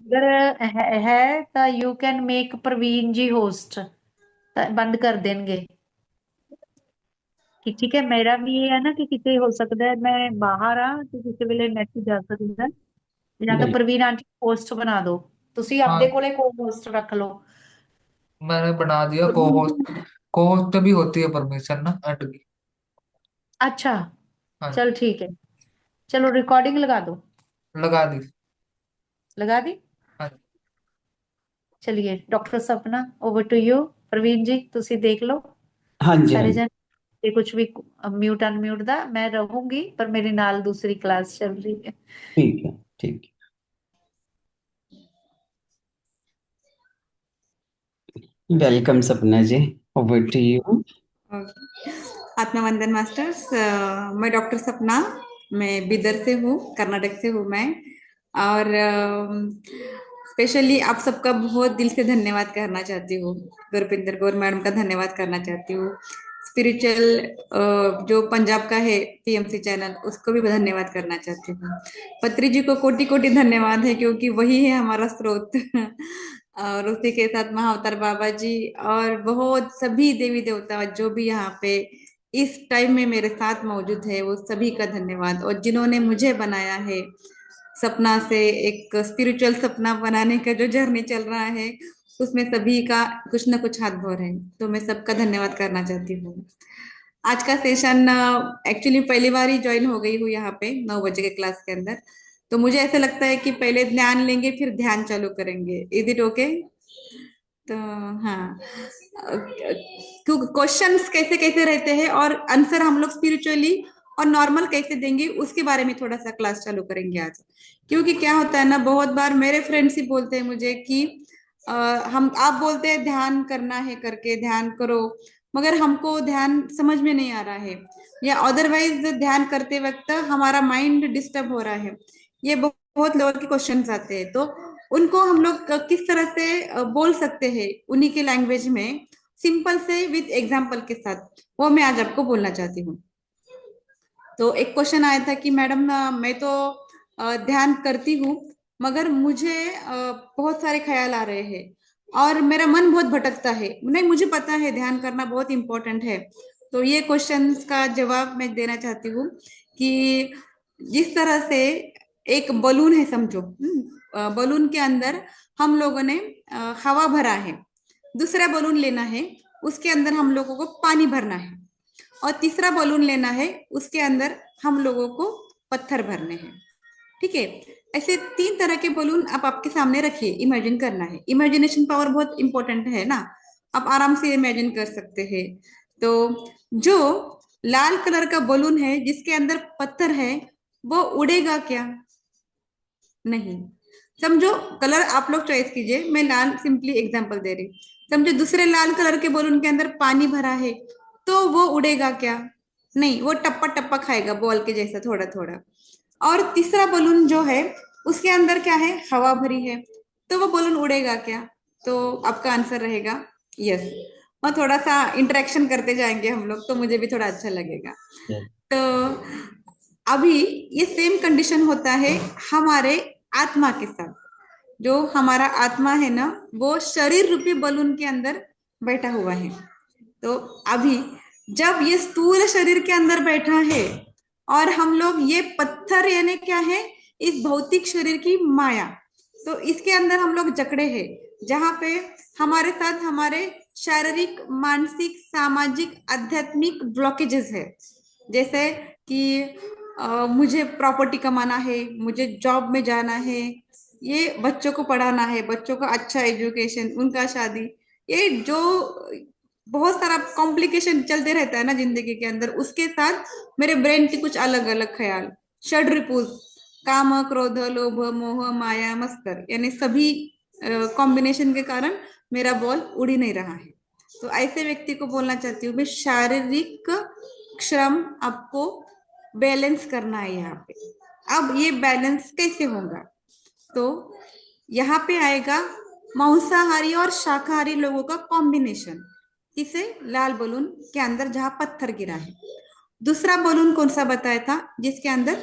अगर है तो you can make Praveen ji host. बंद कर देंगे कि ठीक है। मेरा भी ये है ना कि किसी हो सकता है मैं बाहर आ तो किसी ਵੇਲੇ ਨੈਟ ਜਾ ਸਕਦਾ ਜਾਂ ਤਾਂ बिल्कुल। ਪ੍ਰਵੀਨ ਆਂਟੀ ਹੋਸਟ ਬਣਾ ਦਿਓ। ਤੁਸੀਂ ਆਪਦੇ हाँ, ਕੋਲੇ ਕੋ ਹੋਸਟ ਰੱਖ लो। मैंने बना दिया को होस्ट। को होस्ट भी होती है परमिशन ना ऐड की। अच्छा, हाँ, चल ठीक है। चलो रिकॉर्डिंग लगा दो। लगा दी। लगा दी। हाँ। चलिए डॉक्टर सपना ओवर टू यू। प्रवीण जी ਤੁਸੀਂ देख लो हाँ जी, हाँ सारे जी। जन। ये कुछ भी म्यूट अनम्यूट दा मैं रहूंगी पर मेरे नाल दूसरी क्लास चल रही है। ठीक है, ठीक है। वेलकम सपना जी, ओवर टू यू। आत्मा वंदन मास्टर्स। मैं डॉक्टर सपना, मैं बिदर से हूँ, कर्नाटक से हूँ मैं। और स्पेशली आप सबका बहुत दिल से धन्यवाद करना चाहती हूँ। गुरपिंदर गौर मैडम का धन्यवाद करना चाहती हूँ। स्पिरिचुअल जो पंजाब का है पीएमसी चैनल, उसको भी धन्यवाद करना चाहती हूँ। पत्री जी को कोटि कोटि धन्यवाद है, क्योंकि वही है हमारा स्रोत। और उसी के साथ महाअवतार बाबा जी और बहुत सभी देवी देवता जो भी यहाँ पे इस टाइम में मेरे साथ मौजूद है, वो सभी का धन्यवाद। और जिन्होंने मुझे बनाया है सपना से, एक स्पिरिचुअल सपना बनाने का जो जर्नी चल रहा है, उसमें सभी का कुछ ना कुछ हाथ भर है। तो मैं सबका धन्यवाद करना चाहती हूँ। आज का सेशन एक्चुअली पहली बार ही ज्वाइन हो गई हूँ यहाँ पे 9 बजे के क्लास के अंदर। तो मुझे ऐसा लगता है कि पहले ज्ञान लेंगे फिर ध्यान चालू करेंगे। Is it okay? तो हाँ, क्योंकि क्वेश्चंस कैसे कैसे रहते हैं और आंसर हम लोग स्पिरिचुअली और नॉर्मल कैसे देंगे, उसके बारे में थोड़ा सा क्लास चालू करेंगे आज। क्योंकि क्या होता है ना, बहुत बार मेरे फ्रेंड्स ही बोलते हैं मुझे कि अ, हम आप बोलते हैं ध्यान करना है करके ध्यान करो, मगर हमको ध्यान समझ में नहीं आ रहा है, या अदरवाइज ध्यान करते वक्त हमारा माइंड डिस्टर्ब हो रहा है। ये बहुत लेवल के क्वेश्चंस आते हैं। तो उनको हम लोग किस तरह से बोल सकते हैं उन्हीं के लैंग्वेज में, सिंपल से विद एग्जांपल के साथ, वो मैं आज आपको बोलना चाहती हूँ। तो एक क्वेश्चन आया था कि मैडम मैं तो ध्यान करती हूँ, मगर मुझे बहुत सारे ख्याल आ रहे हैं और मेरा मन बहुत भटकता है। नहीं, मुझे पता है ध्यान करना बहुत इंपॉर्टेंट है। तो ये क्वेश्चन का जवाब मैं देना चाहती हूँ कि जिस तरह से एक बलून है समझो, बलून के अंदर हम लोगों ने हवा भरा है, दूसरा बलून लेना है, उसके अंदर हम लोगों को पानी भरना है, और तीसरा बलून लेना है, उसके अंदर हम लोगों को पत्थर भरने हैं। ठीक है? ऐसे 3 तरह के बलून आप आपके सामने रखिए, इमेजिन करना है। इमेजिनेशन पावर बहुत इंपॉर्टेंट है ना, आप आराम से इमेजिन कर सकते हैं। तो जो लाल कलर का बलून है जिसके अंदर पत्थर है, वो उड़ेगा क्या? नहीं। समझो, कलर आप लोग चॉइस कीजिए, मैं लाल सिंपली एग्जांपल दे रही। समझो दूसरे लाल कलर के बलून के अंदर पानी भरा है, तो वो उड़ेगा क्या? नहीं, वो टप्पा टप्पा खाएगा बॉल के जैसा थोड़ा थोड़ा। और तीसरा बलून जो है, उसके अंदर क्या है? हवा भरी है, तो वो बलून उड़ेगा क्या? तो आपका आंसर रहेगा यस। और थोड़ा सा इंटरेक्शन करते जाएंगे हम लोग, तो मुझे भी थोड़ा अच्छा लगेगा। तो अभी ये सेम कंडीशन होता है हमारे आत्मा के साथ। जो हमारा आत्मा है ना, वो शरीर रूपी बलून के अंदर बैठा हुआ है। तो अभी जब ये स्थूल शरीर के अंदर बैठा है और हम लोग ये पत्थर यानी क्या है, इस भौतिक शरीर की माया, तो इसके अंदर हम लोग जकड़े हैं, जहां पे हमारे साथ हमारे शारीरिक, मानसिक, सामाजिक, आध्यात्मिक ब्लॉकेजेस है। जैसे कि मुझे प्रॉपर्टी कमाना है, मुझे जॉब में जाना है, ये बच्चों को पढ़ाना है, बच्चों का अच्छा एजुकेशन, उनका शादी, ये जो बहुत सारा कॉम्प्लिकेशन चलते रहता है ना जिंदगी के अंदर, उसके साथ मेरे ब्रेन के कुछ अलग अलग ख्याल, षड्रिपुज, काम क्रोध लोभ मोह माया मत्सर, यानी सभी कॉम्बिनेशन के कारण मेरा बॉल उड़ ही नहीं रहा है। तो ऐसे व्यक्ति को बोलना चाहती हूँ मैं, शारीरिक श्रम आपको बैलेंस करना है यहाँ पे। अब ये बैलेंस कैसे होगा? तो यहाँ पे आएगा मांसाहारी और शाकाहारी लोगों का कॉम्बिनेशन। इसे लाल बलून के अंदर जहां पत्थर गिरा है, दूसरा बलून कौन सा बताया था जिसके अंदर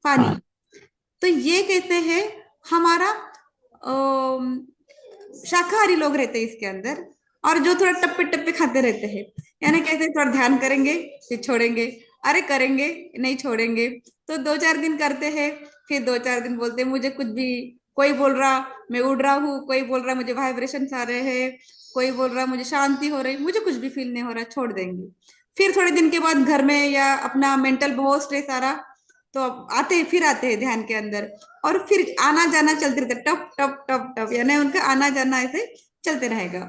पानी। हाँ। तो ये कहते हैं हमारा शाकाहारी लोग रहते हैं इसके अंदर, और जो थोड़ा टप्पे टप्पे खाते रहते हैं, यानी कैसे थोड़ा ध्यान करेंगे फिर छोड़ेंगे, अरे करेंगे नहीं छोड़ेंगे, तो 2-4 दिन करते हैं, फिर 2-4 दिन बोलते हैं मुझे कुछ भी, कोई बोल रहा मैं उड़ रहा हूँ, कोई बोल रहा मुझे वाइब्रेशन आ रहे हैं, कोई बोल रहा मुझे शांति हो रही, मुझे कुछ भी फील नहीं हो रहा, छोड़ देंगे। फिर थोड़े दिन के बाद घर में या अपना मेंटल बहुत स्ट्रेस आ रहा, तो अब आते हैं ध्यान के अंदर, और फिर आना जाना चलते रहता है, टप टप टप टप, यानी उनका आना जाना ऐसे चलते रहेगा।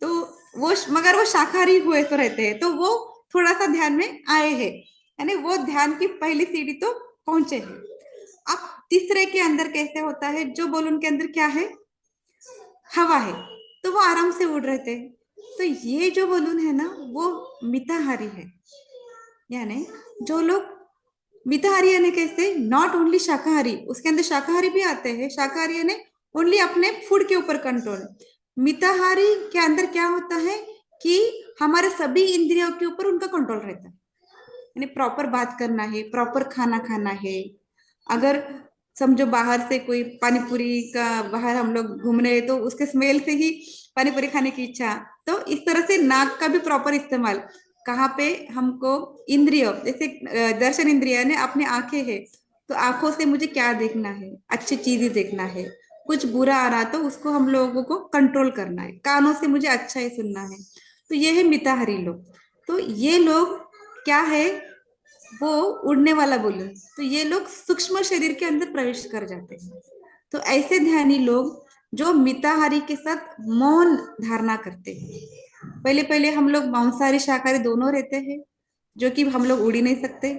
तो वो मगर वो शाकाहारी हुए तो रहते हैं, तो वो थोड़ा सा ध्यान में आए हैं, यानी वो ध्यान की पहली सीढ़ी तो पहुंचे हैं। अब तीसरे के अंदर कैसे होता है, जो बलून के अंदर क्या है, हवा है, तो वो आराम से उड़ रहे थे। तो ये जो बलून है ना वो मिताहारी है, यानी जो लोग मिताहारी यानी कैसे, नॉट ओनली शाकाहारी, उसके अंदर शाकाहारी भी आते हैं, शाकाहारी यानी ओनली अपने फूड के ऊपर कंट्रोल। मिताहारी के अंदर क्या होता है कि हमारे सभी इंद्रियों के ऊपर उनका कंट्रोल रहता है, यानी प्रॉपर बात करना है, प्रॉपर खाना खाना है। अगर समझो बाहर से कोई पानी पूरी का, बाहर हम लोग घूम रहे हैं तो उसके स्मेल से ही पानी पूरी खाने की इच्छा, तो इस तरह से नाक का भी प्रॉपर इस्तेमाल, कहाँ पे हमको इंद्रिय जैसे दर्शन इंद्रिय ने अपनी आंखें है, तो आंखों से मुझे क्या देखना है, अच्छी चीजें देखना है, कुछ बुरा आ रहा तो उसको हम लोगों को कंट्रोल करना है, कानों से मुझे अच्छा ही सुनना है, तो ये है मिताहारी लोग। तो ये लोग क्या है, वो उड़ने वाला बोलूं, तो ये लोग सूक्ष्म शरीर के अंदर प्रवेश कर जाते हैं। तो ऐसे ध्यानी लोग जो मिताहारी के साथ मौन धारणा करते हैं, पहले पहले हम लोग मांसाहारी शाकाहारी दोनों रहते हैं, जो कि हम लोग उड़ ही नहीं सकते,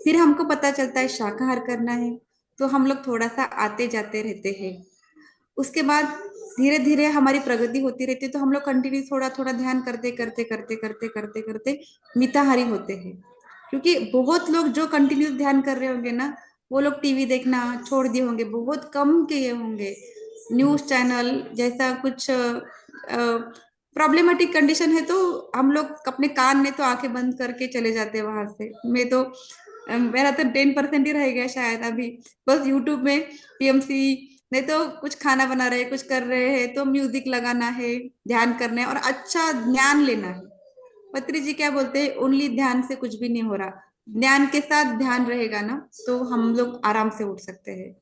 फिर हमको पता चलता है शाकाहार करना है, तो हम लोग थोड़ा सा आते जाते रहते हैं। उसके बाद धीरे धीरे हमारी प्रगति होती रहती है, तो हम लोग कंटिन्यू थोड़ा थोड़ा ध्यान करते करते करते करते करते करते मिताहारी होते हैं। क्योंकि बहुत लोग जो कंटिन्यू ध्यान कर रहे होंगे ना, वो लोग टीवी देखना छोड़ दिए होंगे, बहुत कम किए होंगे, न्यूज चैनल जैसा कुछ प्रॉब्लमेटिक कंडीशन है, तो हम लोग अपने कान में तो आंखें बंद करके चले जाते हैं वहां से। मैं तो मेरा तो 10% ही रह गया शायद अभी, बस यूट्यूब में पीएमसी, नहीं तो कुछ खाना बना रहे कुछ कर रहे हैं तो म्यूजिक लगाना है, ध्यान करना है और अच्छा ज्ञान लेना है। पत्री जी क्या बोलते हैं, ओनली ध्यान से कुछ भी नहीं हो रहा, ज्ञान के साथ ध्यान रहेगा ना तो हम लोग आराम से उठ सकते हैं।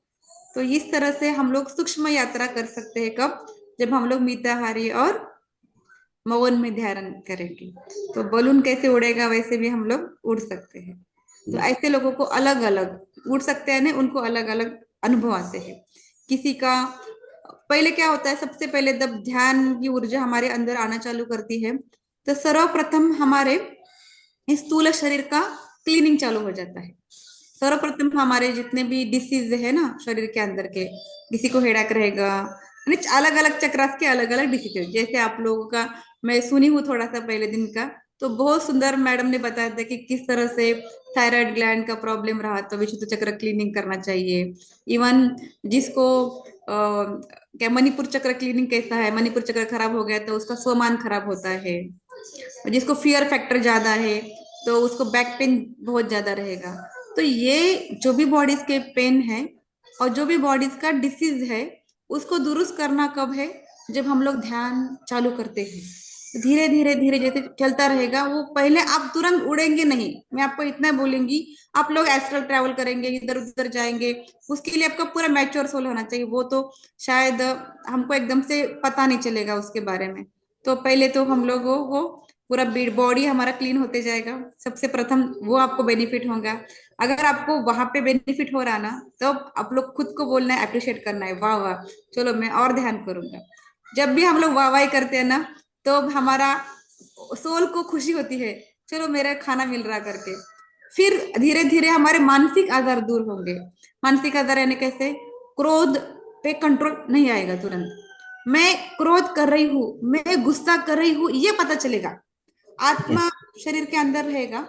तो इस तरह से हम लोग सूक्ष्म यात्रा कर सकते हैं, कब, जब हम लोग मिताहारी और मौन में ध्यान करेंगे। तो बलून कैसे उड़ेगा वैसे भी हम लोग उड़ सकते हैं। तो ऐसे लोगों को अलग अलग उड़ सकते हैं ना, उनको अलग अलग अनुभव आते हैं। किसी का पहले क्या होता है, सबसे पहले जब ध्यान की ऊर्जा हमारे अंदर आना चालू करती है, तो सर्वप्रथम हमारे इस स्थूल शरीर का क्लीनिंग चालू हो जाता है। सर्वप्रथम हमारे जितने भी डिसीज है ना शरीर के अंदर के, किसी को हेडाक रहेगा, अलग अलग चक्रास के अलग अलग डिसीज, जैसे आप लोगों का मैं सुनी हूँ थोड़ा सा पहले दिन का, तो बहुत सुंदर मैडम ने बताया था कि किस तरह से थायराइड ग्लैंड का प्रॉब्लम रहा तो विशुद्ध चक्र क्लीनिंग करना चाहिए। इवन जिसको क्या मणिपुर चक्र क्लीनिंग कैसा है, मणिपुर चक्र खराब हो गया तो उसका स्वमान खराब होता है, जिसको फियर फैक्टर ज्यादा है तो उसको बैक पेन बहुत ज्यादा रहेगा। तो ये जो भी बॉडीज के पेन है और जो भी बॉडीज का डिसीज है उसको दुरुस्त करना कब है, जब हम लोग ध्यान चालू करते हैं। धीरे धीरे धीरे जैसे चलता रहेगा वो, पहले आप तुरंत उड़ेंगे नहीं, मैं आपको इतना बोलूंगी, आप लोग एस्ट्रल ट्रैवल करेंगे इधर उधर जाएंगे, उसके लिए आपका पूरा मैच्योर सोल होना चाहिए, वो तो शायद हमको एकदम से पता नहीं चलेगा उसके बारे में। तो पहले तो हम लोगों को पूरा बॉडी हमारा क्लीन होते जाएगा, सबसे प्रथम वो आपको बेनिफिट होगा। अगर आपको वहां पे बेनिफिट हो रहा ना, तो आप लोग खुद को बोलना है, अप्रिशिएट करना है, वाह वाह चलो मैं और ध्यान करूंगा। जब भी हम लोग वाह वाह करते हैं ना, तो हमारा सोल को खुशी होती है, चलो मेरा खाना मिल रहा करके। फिर धीरे धीरे हमारे मानसिक आजार दूर होंगे। मानसिक आजार यानी कैसे, क्रोध पे कंट्रोल नहीं आएगा तुरंत, मैं क्रोध कर रही हूँ, मैं गुस्सा कर रही हूँ, ये पता चलेगा, आत्मा शरीर के अंदर रहेगा।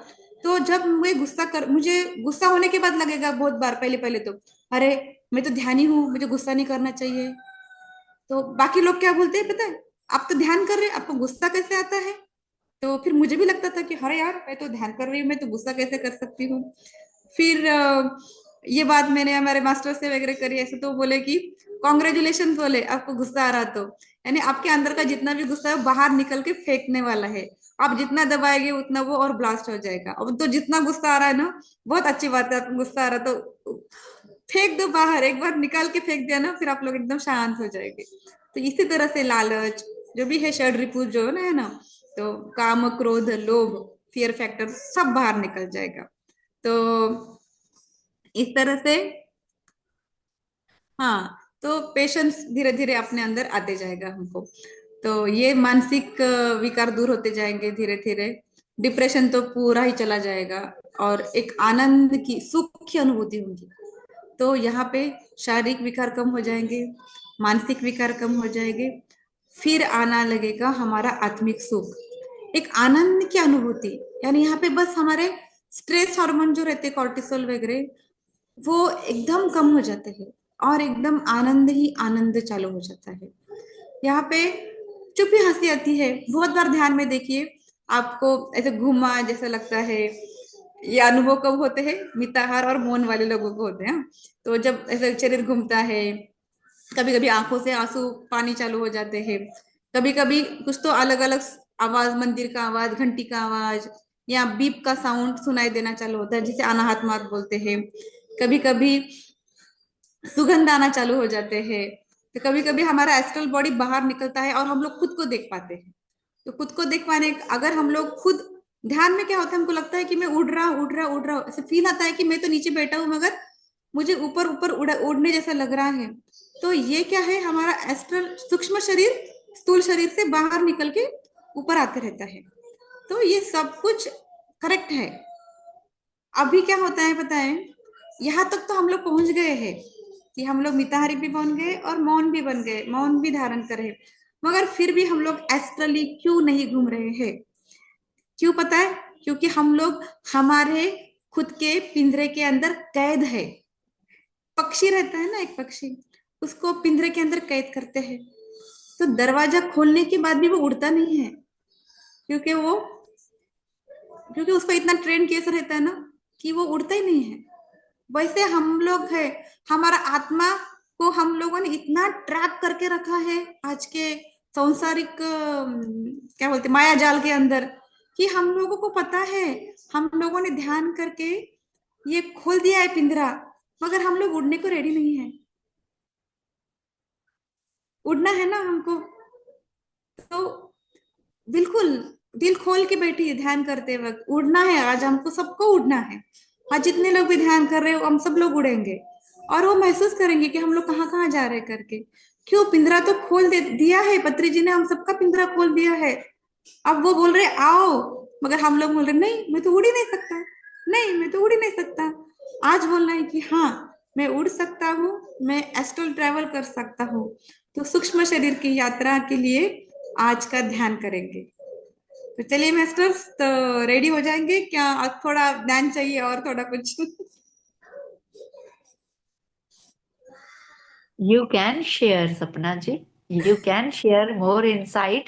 तो जब मैं गुस्सा कर, मुझे गुस्सा होने के बाद लगेगा बहुत बार, पहले पहले तो अरे मैं तो ध्यानी हूँ, मुझे गुस्सा नहीं करना चाहिए। तो बाकी लोग क्या बोलते हैं पता है, आप तो ध्यान कर रहे हैं, आपको गुस्सा कैसे आता है। तो फिर मुझे भी लगता था कि अरे यार मैं तो ध्यान कर रही हूँ, मैं तो गुस्सा कैसे कर सकती हूँ। फिर ये बात मैंने हमारे मास्टर से वगैरह करी, ऐसे तो बोले कि कॉन्ग्रेचुलेशन, बोले आपको गुस्सा आ रहा तो, यानी आपके अंदर का जितना भी गुस्सा है वो बाहर निकल के फेंकने वाला है। आप जितना दबाएंगे उतना वो और ब्लास्ट हो जाएगा। अब तो जितना गुस्सा आ रहा है ना, बहुत अच्छी बात है, आपको गुस्सा आ रहा तो फेंक दो बाहर, एक बार निकाल के फेंक दिया ना, फिर आप लोग एकदम शांत हो जाएंगे। तो इसी तरह से लालच जो भी है, षड रिपु जो है ना, तो काम क्रोध लोभ फियर फैक्टर सब बाहर निकल जाएगा। तो इस तरह से, हाँ, तो पेशेंस धीरे धीरे अपने अंदर आते जाएगा हमको। तो ये मानसिक विकार दूर होते जाएंगे धीरे धीरे। डिप्रेशन तो पूरा ही चला जाएगा, और एक आनंद की सुख की अनुभूति होगी। तो यहाँ पे शारीरिक विकार कम हो जाएंगे, मानसिक विकार कम हो जाएंगे, फिर आना लगेगा हमारा आत्मिक सुख, एक आनंद की अनुभूति। यानी यहाँ पे बस हमारे स्ट्रेस हार्मोन जो रहते कॉर्टिसोल वगैरह, वो एकदम कम हो जाते हैं, और एकदम आनंद ही आनंद चालू हो जाता है। यहाँ पे चुप ही हंसी आती है। बहुत बार ध्यान में देखिए, आपको ऐसे घुमा जैसा लगता है। ये अनुभव कब होते हैं? मिताहार और मौन वाले लोगों को होते हैं, हाँ। तो जब ऐसे शरीर घूमता है, कभी कभी आंखों से आंसू पानी चालू हो जाते हैं, कभी कभी कुछ तो अलग अलग आवाज, मंदिर का आवाज, घंटी का आवाज, या बीप का साउंड सुनाई देना चालू होता है, जिसे अनाहत मार्ग बोलते हैं। कभी कभी सुगंध आना चालू हो जाते हैं। तो कभी कभी हमारा एस्ट्रल बॉडी बाहर निकलता है और हम लोग खुद को देख पाते हैं। तो खुद को देख पाने, अगर हम लोग खुद ध्यान में, क्या होता है, हमको लगता है कि मैं उड़ रहा हूँ, ऐसे फील आता है कि मैं तो नीचे बैठा हूँ मगर मुझे ऊपर ऊपर उड़ने जैसा लग रहा है। तो ये क्या है? हमारा एस्ट्रल सूक्ष्म शरीर स्थूल शरीर से बाहर निकल के ऊपर आते रहता है। तो ये सब कुछ करेक्ट है। अभी क्या होता है पता है? यहाँ तक तो हम लोग पहुंच गए हैं कि हम लोग मिताहारी भी बन गए और मौन भी बन गए, मौन भी धारण कर रहे, मगर फिर भी हम लोग एस्ट्रली क्यों नहीं घूम रहे हैं? क्यों पता है? क्योंकि हम लोग हमारे खुद के पिंजरे के अंदर कैद है। पक्षी रहता है ना, एक पक्षी, उसको पिंजरे के अंदर कैद करते हैं, तो दरवाजा खोलने के बाद भी वो उड़ता नहीं है, क्योंकि वो, क्योंकि उसको इतना ट्रेन कैसे रहता है ना कि वो उड़ता ही नहीं है। वैसे हम लोग है, हमारा आत्मा को हम लोगों ने इतना ट्रैप करके रखा है आज के सांसारिक क्या बोलते, माया जाल के अंदर, कि हम लोगों को पता है, हम लोगों ने ध्यान करके ये खोल दिया है पिंजरा, मगर हम लोग उड़ने को रेडी नहीं है। उड़ना है ना हमको, तो बिल्कुल दिल खोल के बैठिए, ध्यान करते वक्त उड़ना है। आज हमको सबको उड़ना है। आज जितने लोग भी ध्यान कर रहे हो, हम सब लोग उड़ेंगे, और वो महसूस करेंगे कि हम लोग कहाँ कहाँ जा रहे हैं करके। क्यों? पिंजरा तो खोल दे दिया है, पत्री जी ने हम सबका पिंजरा खोल दिया है। अब वो बोल रहे आओ, मगर हम लोग बोल रहे नहीं, मैं तो उड़ ही नहीं सकता, नहीं मैं तो उड़ ही नहीं सकता। आज बोलना है कि हाँ, मैं उड़ सकता हूँ, मैं एस्ट्रल ट्रेवल कर सकता हूँ। तो सूक्ष्म शरीर की यात्रा के लिए आज का ध्यान करेंगे। तो चलिए मास्टर्स, तो रेडी हो जाएंगे क्या? अब थोड़ा ध्यान चाहिए और थोड़ा कुछ? You can share, सपना जी, you can share more insight.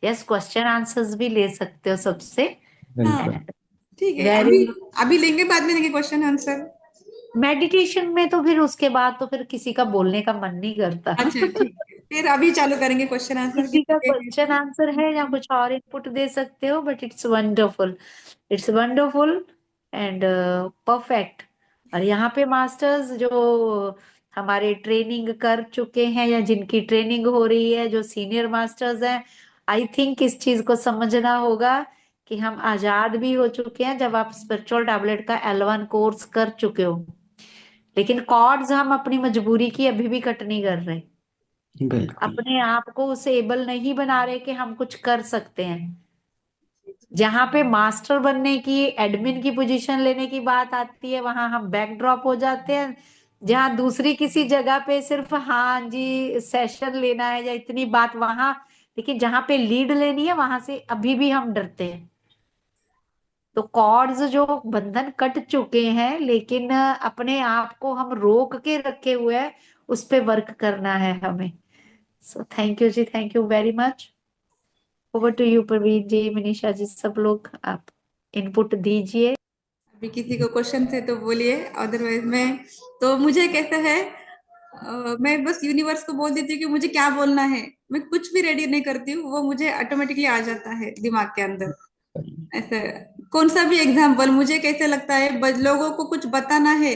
Yes, question answers भी ले सकते हो सबसे। हाँ, बिल्कुल। ठीक है। वेरी, अभी लेंगे, बाद में लेंगे क्वेश्चन आंसर। मेडिटेशन में तो फिर उसके बाद तो फिर किसी का बोलने का मन नहीं करता। अच्छा ठीक है, फिर अभी चालू करेंगे क्वेश्चन आंसर किसी का की। क्वेश्चन आंसर है या कुछ और इनपुट दे सकते हो, but it's wonderful, it's wonderful and perfect. और यहाँ पे मास्टर्स जो हमारे ट्रेनिंग कर चुके हैं या जिनकी ट्रेनिंग हो रही है, जो सीनियर मास्टर्स हैं, आई थिंक इस चीज को समझना होगा कि हम आजाद भी हो चुके हैं जब आप स्पिरिचुअल टैबलेट का L1 कोर्स कर चुके हो, लेकिन कॉर्ड्स हम अपनी मजबूरी की अभी भी कट नहीं कर रहे, बिल्कुल। अपने आप को उस एबल नहीं बना रहे कि हम कुछ कर सकते हैं। जहां पे मास्टर बनने की, एडमिन की पोजीशन लेने की बात आती है, वहां हम बैक ड्रॉप हो जाते हैं। जहां दूसरी किसी जगह पे सिर्फ हाँ जी सेशन लेना है या इतनी बात वहां, लेकिन जहां पे लीड लेनी है वहां से अभी भी हम डरते हैं। तो कॉर्ड्स जो बंधन कट चुके हैं, लेकिन अपने आप को हम रोक के रखे हुए हैं, उस पे वर्क करना है हमें। सो थैंक यू जी, thank you very much. Over to you Praveen ji, Manisha ji, सब लोग आप इनपुट दीजिए। भी किसी को क्वेश्चन थे तो बोलिए, अदरवाइज मैं, तो मुझे कैसा है, मैं बस यूनिवर्स को बोल देती हूँ कि मुझे क्या बोलना है, मैं कुछ भी रेडी नहीं करती हूँ, वो मुझे ऑटोमेटिकली आ जाता है दिमाग के अंदर। ऐसा कौन सा भी एग्जाम्पल मुझे कैसे लगता है, लोगों को कुछ बताना है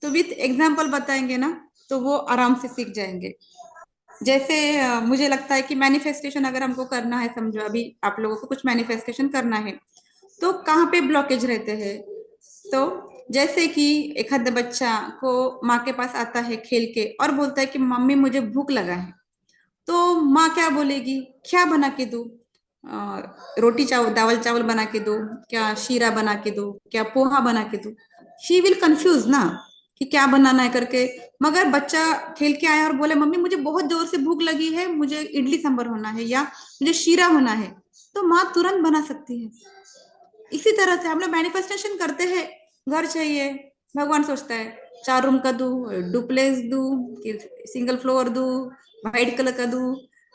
तो विथ एग्जाम्पल बताएंगे ना, तो वो आराम से सीख जाएंगे। जैसे मुझे लगता है कि मैनिफेस्टेशन अगर हमको करना है, समझो अभी आप लोगों को कुछ मैनिफेस्टेशन करना है, तो कहाँ पे ब्लॉकेज रहते हैं। तो जैसे कि एक आध बच्चा को माँ के पास आता है खेल के और बोलता है कि मम्मी मुझे भूख लगा है, तो माँ क्या बोलेगी, क्या बना के दूँ, रोटी चावल दावल चावल बना के दो, क्या शीरा बना के दो, क्या पोहा बना के दो। शी विल कंफ्यूज ना कि क्या बनाना है करके। मगर बच्चा खेल के आया और बोले मम्मी मुझे बहुत जोर से भूख लगी है, मुझे इडली सांभर होना है या मुझे शीरा होना है, तो माँ तुरंत बना सकती है। इसी तरह से हम लोग मैनिफेस्टेशन करते हैं, घर चाहिए, भगवान सोचता है 4 रूम का दू, डुप्लेक्स दू कि सिंगल फ्लोर दू, व्हाइट कलर का दू,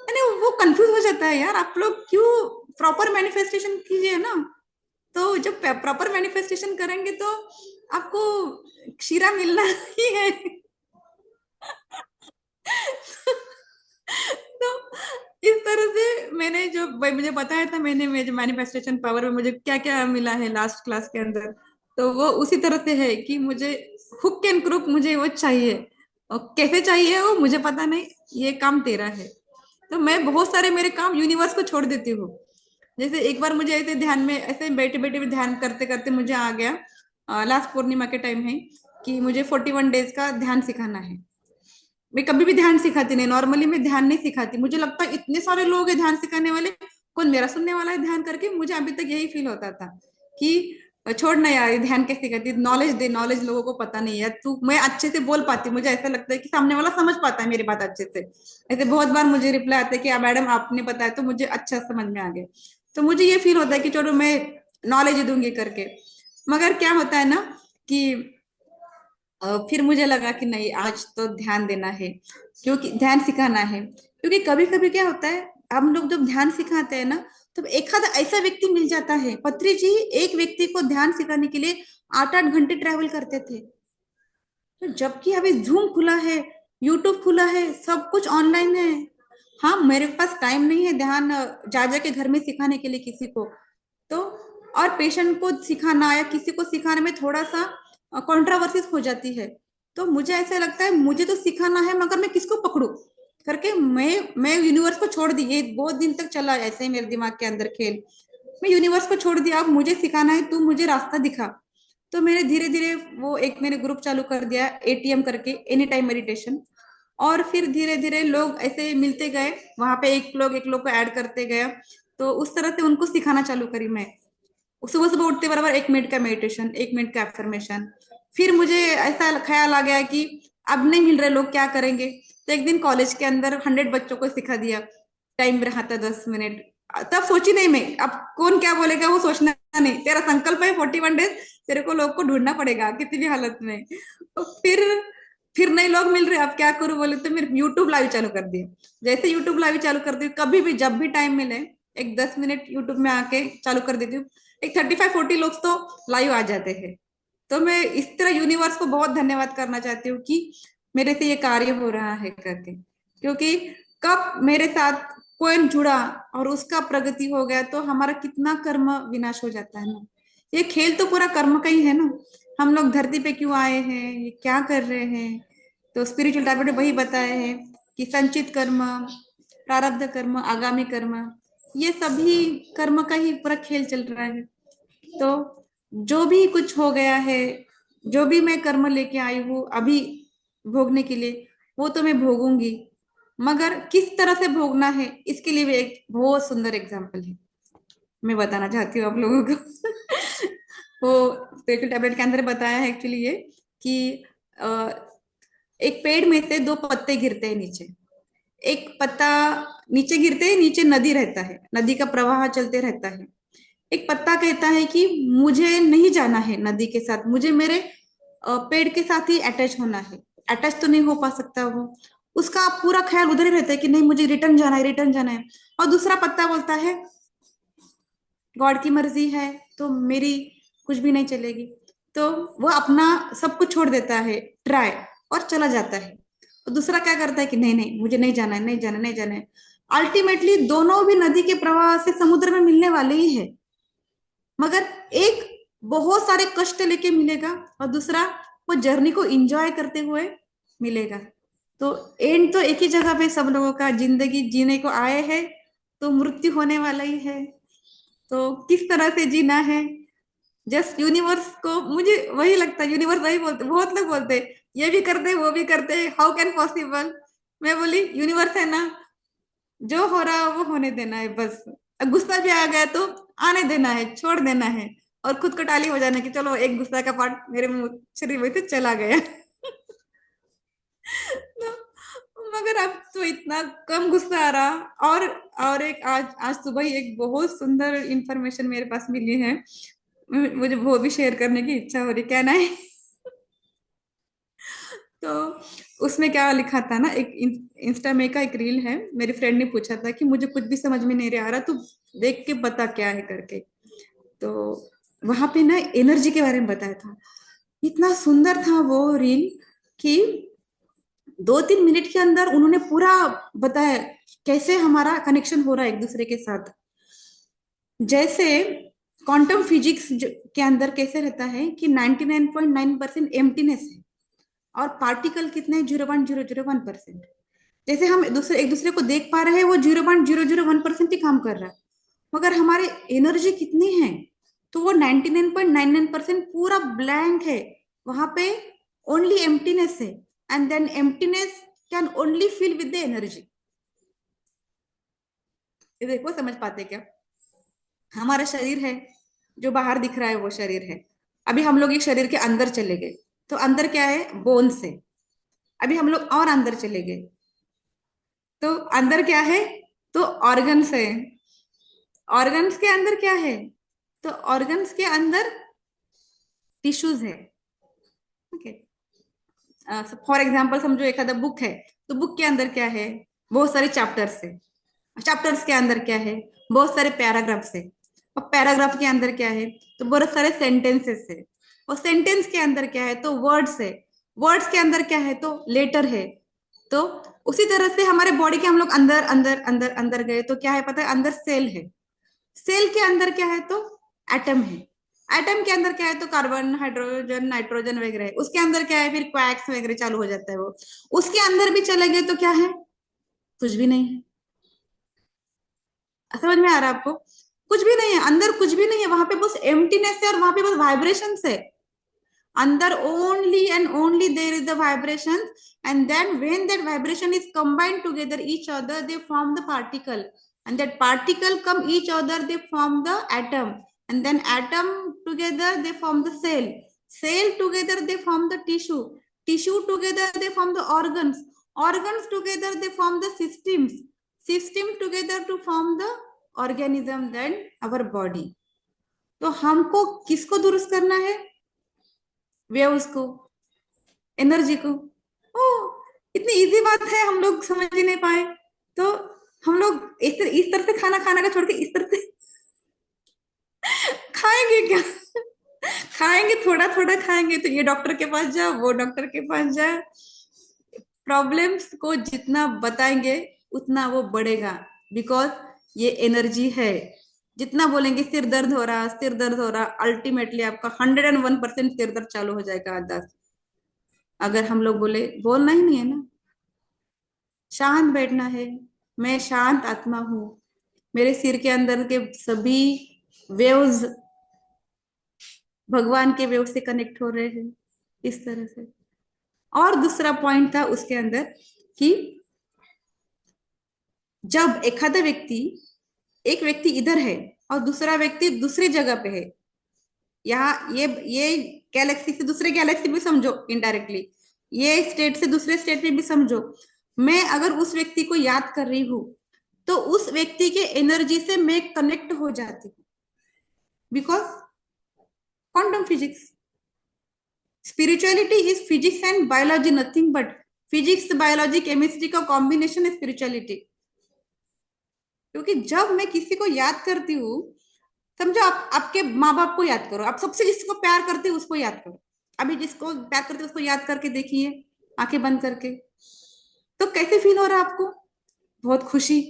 यानी वो कंफ्यूज हो जाता है यार। आप लोग क्यों प्रॉपर मैनिफेस्टेशन कीजिए ना। तो जब प्रॉपर मैनिफेस्टेशन करेंगे तो आपको शीरा मिलना ही है। तो इस तरह से मैंने जो भाई मुझे बताया था, मैंने मेरे मैनिफेस्टेशन पावर में मुझे क्या क्या मिला है लास्ट क्लास के अंदर, तो वो उसी तरह से है कि मुझे हुक एंड क्रुक मुझे वो चाहिए, और कैसे चाहिए वो मुझे पता नहीं, ये काम तेरा है। तो मैं बहुत सारे मेरे काम यूनिवर्स को छोड़ देती हूँ। जैसे एक बार मुझे ऐसे ध्यान में, ऐसे बैठे बैठे भी ध्यान करते करते मुझे आ गया, लास्ट पूर्णिमा के टाइम है कि मुझे 41 डेज का ध्यान सिखाना है। मैं कभी भी ध्यान सिखाती नहीं, नॉर्मली मैं ध्यान नहीं सिखाती, मुझे लगता है इतने सारे लोग हैं ध्यान सिखाने वाले, कौन मेरा सुनने वाला है ध्यान करके। मुझे अभी तक यही फील होता था कि छोड़ ना यार, ये ध्यान कैसे सिखाती, नॉलेज दे, नॉलेज लोगों को पता नहीं है तू। मैं अच्छे से बोल पाती, मुझे ऐसा लगता है कि सामने वाला समझ पाता है मेरी बात अच्छे से। ऐसे बहुत बार मुझे रिप्लाई आता है कि मैडम आपने बताया तो मुझे अच्छा समझ में आ गया। तो मुझे ये फील होता है कि चलो मैं नॉलेज दूंगी करके। मगर क्या होता है ना कि फिर मुझे लगा कि नहीं, आज तो ध्यान देना है, क्योंकि ध्यान सिखाना है। क्योंकि कभी कभी क्या होता है, हम लोग जब ध्यान सिखाते हैं ना, तो एक आधा ऐसा व्यक्ति मिल जाता है। पत्री जी एक व्यक्ति को ध्यान सिखाने के लिए 8-8 घंटे ट्रैवल करते थे। तो जबकि अभी जूम खुला है, यूट्यूब खुला है, सब कुछ ऑनलाइन है। हाँ, मेरे पास टाइम नहीं है ध्यान जा जा के घर में सिखाने के लिए किसी को, तो और पेशेंट को सिखाना या किसी को सिखाने में थोड़ा सा कंट्रोवर्सीज हो जाती है। तो मुझे ऐसा लगता है मुझे तो सिखाना है, मगर मैं किसको पकड़ू करके मैं यूनिवर्स को छोड़ दी। ये बहुत दिन तक चला ऐसे ही मेरे दिमाग के अंदर खेल। मैं यूनिवर्स को छोड़ दिया, अब मुझे सिखाना है, तू मुझे रास्ता दिखा। तो मैंने धीरे धीरे वो एक मैंने ग्रुप चालू कर दिया, एटीएम करके, एनी टाइम मेडिटेशन। और फिर धीरे धीरे लोग ऐसे मिलते गए, वहां पे एक लोग को ऐड करते गया। तो उस तरह से उनको सिखाना चालू करी मैं। सुबह सुबह उठते बराबर 1 मिनट का मेडिटेशन, 1 मिनट का एफर्मेशन। फिर मुझे ऐसा ख्याल आ गया कि अब नहीं मिल रहे लोग, क्या करेंगे। तो एक दिन कॉलेज के अंदर 100 बच्चों को सिखा दिया, टाइम रहा था 10 मिनट। तब सोची नहीं मैं, अब कौन क्या बोलेगा वो सोचना नहीं, तेरा संकल्प है 41 डेज, तेरे को लोग को ढूंढना पड़ेगा किसी भी हालत में। तो फिर नहीं लोग मिल रहे, अब क्या करूं बोले, तो मैं यूट्यूब लाइव चालू कर दिया। जैसे यूट्यूब लाइव चालू कर दी, कभी भी जब भी टाइम मिले एक 10 मिनट यूट्यूब में आके चालू कर देती हूँ। एक 35-40 लोग तो लाइव आ जाते हैं। तो मैं इस तरह यूनिवर्स को बहुत धन्यवाद करना चाहती हूँ कि मेरे से ये कार्य हो रहा है करके। क्योंकि कब मेरे साथ कोई जुड़ा और उसका प्रगति हो गया, तो हमारा कितना कर्म विनाश हो जाता है ना। ये खेल तो पूरा कर्म का ही है ना। हम लोग धरती पे क्यों आए हैं, ये क्या कर रहे हैं। तो स्पिरिचुअल टैबलेट में वही बताया है कि संचित कर्म, प्रारब्ध कर्म, आगामी कर्म, ये सभी कर्म का ही पूरा खेल चल रहा है। तो जो भी कुछ हो गया है, जो भी मैं कर्म लेके आई हूँ अभी भोगने के लिए, वो तो मैं भोगूंगी। मगर किस तरह से भोगना है, इसके लिए भी एक बहुत सुंदर एग्जाम्पल है, मैं बताना चाहती हूँ आप लोगों को। वो स्पिरिचुअल टैबलेट के अंदर बताया है एक्चुअली ये कि अ, एक पेड़ में से 2 पत्ते गिरते हैं नीचे। एक पत्ता नीचे गिरते हैं, नीचे नदी रहता है, नदी का प्रवाह चलते रहता है। एक पत्ता कहता है कि मुझे नहीं जाना है नदी के साथ, मुझे मेरे पेड़ के साथ ही अटैच होना है। अटैच तो नहीं हो पा सकता वो, उसका पूरा ख्याल उधर ही रहता है कि नहीं मुझे रिटर्न जाना है, रिटर्न जाना है। और दूसरा पत्ता बोलता है गॉड की मर्जी है तो मेरी कुछ भी नहीं चलेगी। तो वो अपना सब कुछ छोड़ देता है, ट्राई, और चला जाता है। तो दूसरा क्या करता है कि नहीं नहीं मुझे नहीं जाना है, नहीं जाना, नहीं जाना है। अल्टीमेटली दोनों भी नदी के प्रवाह से समुद्र में मिलने वाले ही है, मगर एक बहुत सारे कष्ट लेके मिलेगा और दूसरा वो जर्नी को एंजॉय करते हुए मिलेगा। तो एंड तो एक ही जगह पे सब लोगों का, जिंदगी जीने को आए हैं तो मृत्यु होने वाला ही है। तो किस तरह से जीना है, जस्ट यूनिवर्स को, मुझे वही लगता है, यूनिवर्स वही बोलते, बहुत लोग बोलते हैं ये भी करते वो भी करते, हाउ कैन पॉसिबल। मैं बोली यूनिवर्स है ना, जो हो रहा है वो होने देना है बस। अब गुस्सा भी आ गया तो आने देना है, छोड़ देना है, और खुद को टाली हो जाना कि चलो एक गुस्सा का पार्ट मेरे मुंह शरीर में से चला गया। तो मगर अब तो इतना कम गुस्सा आ रहा। और एक आज आज सुबह ही एक बहुत सुंदर इंफॉर्मेशन मेरे पास मिली है, मुझे वो भी शेयर करने की इच्छा हो रही, क्या ना है। तो उसमें क्या लिखा था ना, एक इंस्टा में का एक रील है, मेरी फ्रेंड ने पूछा था कि मुझे कुछ भी समझ में नहीं आ रहा, तू देख के बता क्या है करके। तो वहां पे ना एनर्जी के बारे में बताया था, इतना सुंदर था वो रील कि 2-3 मिनट के अंदर उन्होंने पूरा बताया कैसे हमारा कनेक्शन हो रहा है एक दूसरे के साथ। जैसे क्वांटम फिजिक्स के अंदर कैसे रहता है कि 99.9% एम्प्टीनेस है, और पार्टिकल कितने, 0.001%। जैसे हम एक दूसरे को देख पा रहे हैं, वो 0.001% ही काम कर रहा है, मगर हमारे एनर्जी कितनी है, तो वो 99.99% पूरा ब्लैंक है। वहां पे ओनली एम्प्टीनेस है, and then emptiness can only fill with the energy. ये देखो, समझ पाते क्या? हमारा शरीर है, जो बाहर दिख रहा है वो शरीर है। अभी हम लोग एक शरीर के अंदर चले गए, तो अंदर क्या है, बोन्स है। अभी हम लोग और अंदर चले गए, तो अंदर क्या है, तो ऑर्गन्स है। ऑर्गन्स के अंदर क्या है, तो ऑर्गन्स के अंदर टिश्यूज है। ओके, फॉर एग्जाम्पल समझो एखादा बुक है, तो बुक के अंदर क्या है, बहुत सारे चैप्टर्स है। चैप्टर्स के अंदर क्या है, बहुत सारे पैराग्राफ्स है। और पैराग्राफ के अंदर क्या है, तो बहुत सारे सेंटेंसेस है। और सेंटेंस के अंदर क्या है, तो वर्ड्स है। वर्ड्स के अंदर क्या है, तो लेटर है। तो उसी तरह से हमारे बॉडी के हम लोग अंदर अंदर अंदर अंदर गए, तो क्या है पता है, अंदर सेल है। सेल के अंदर क्या है, तो एटम है। एटम के अंदर क्या है, तो कार्बन, हाइड्रोजन, नाइट्रोजन वगैरह है। उसके अंदर क्या है, फिर क्वैक्स वगैरह चालू हो जाता है वो। उसके अंदर भी चले गए तो क्या है, कुछ भी नहीं है। समझ में आ रहा है आपको? कुछ भी नहीं है अंदर, कुछ भी नहीं है वहां पे, बस एम्प्टीनेस है, और वहां पे बस वाइब्रेशन है। अंदर only and only there is the vibration, and then when that vibration is combined together each other, they form the particle, and that particle come each other, they form the atom, and then atom together they form the cell, cell together they form the tissue, tissue together they form the organs, organs together they form the systems, system together to form the organism, then our body। तो हमको किसको दुरुस्त करना है, waves को, energy को। ओ, इतनी easy बात है, हम लोग समझ ही नहीं पाए। तो हम लोग इस तरह से खाना खाना का छोड़ के इस तरह से खाएंगे क्या? खाएंगे, थोड़ा थोड़ा खाएंगे, तो ये डॉक्टर के पास जाओ, वो डॉक्टर के पास जाओ। प्रॉब्लम्स को जितना बताएंगे उतना वो बढ़ेगा, बिकॉज ये एनर्जी है। जितना बोलेंगे सिर दर्द हो रहा, सिर दर्द हो रहा, अल्टीमेटली आपका 101% सिर दर्द चालू हो जाएगा आज 10। अगर हम लोग बोले, बोलना ही नहीं है ना, शांत बैठना है, मैं शांत आत्मा हूं, मेरे सिर के अंदर के सभी वेव्स भगवान के वेव से कनेक्ट हो रहे हैं, इस तरह से। और दूसरा पॉइंट था उसके अंदर कि जब एक व्यक्ति इधर है और दूसरा व्यक्ति दूसरी जगह पे है, यहाँ ये गैलेक्सी से दूसरे गैलेक्सी भी समझो इनडायरेक्टली, ये स्टेट से दूसरे स्टेट में भी समझो, मैं अगर उस व्यक्ति को याद कर रही हूं, तो उस व्यक्ति के एनर्जी से मैं कनेक्ट हो जाती हूँ, because quantum physics. Spirituality is physics and biology, nothing but physics, biology, chemistry का कॉम्बिनेशन है स्पिरिचुअलिटी। क्योंकि जब मैं किसी को याद करती हूँ, समझो, आप आपके माँ बाप को याद करो, आप सबसे जिसको प्यार करते हो उसको याद करो। अभी जिसको प्यार करते हो उसको याद करके देखिए, आंखें बंद करके। तो कैसे फील हो रहा है आपको? बहुत खुशी,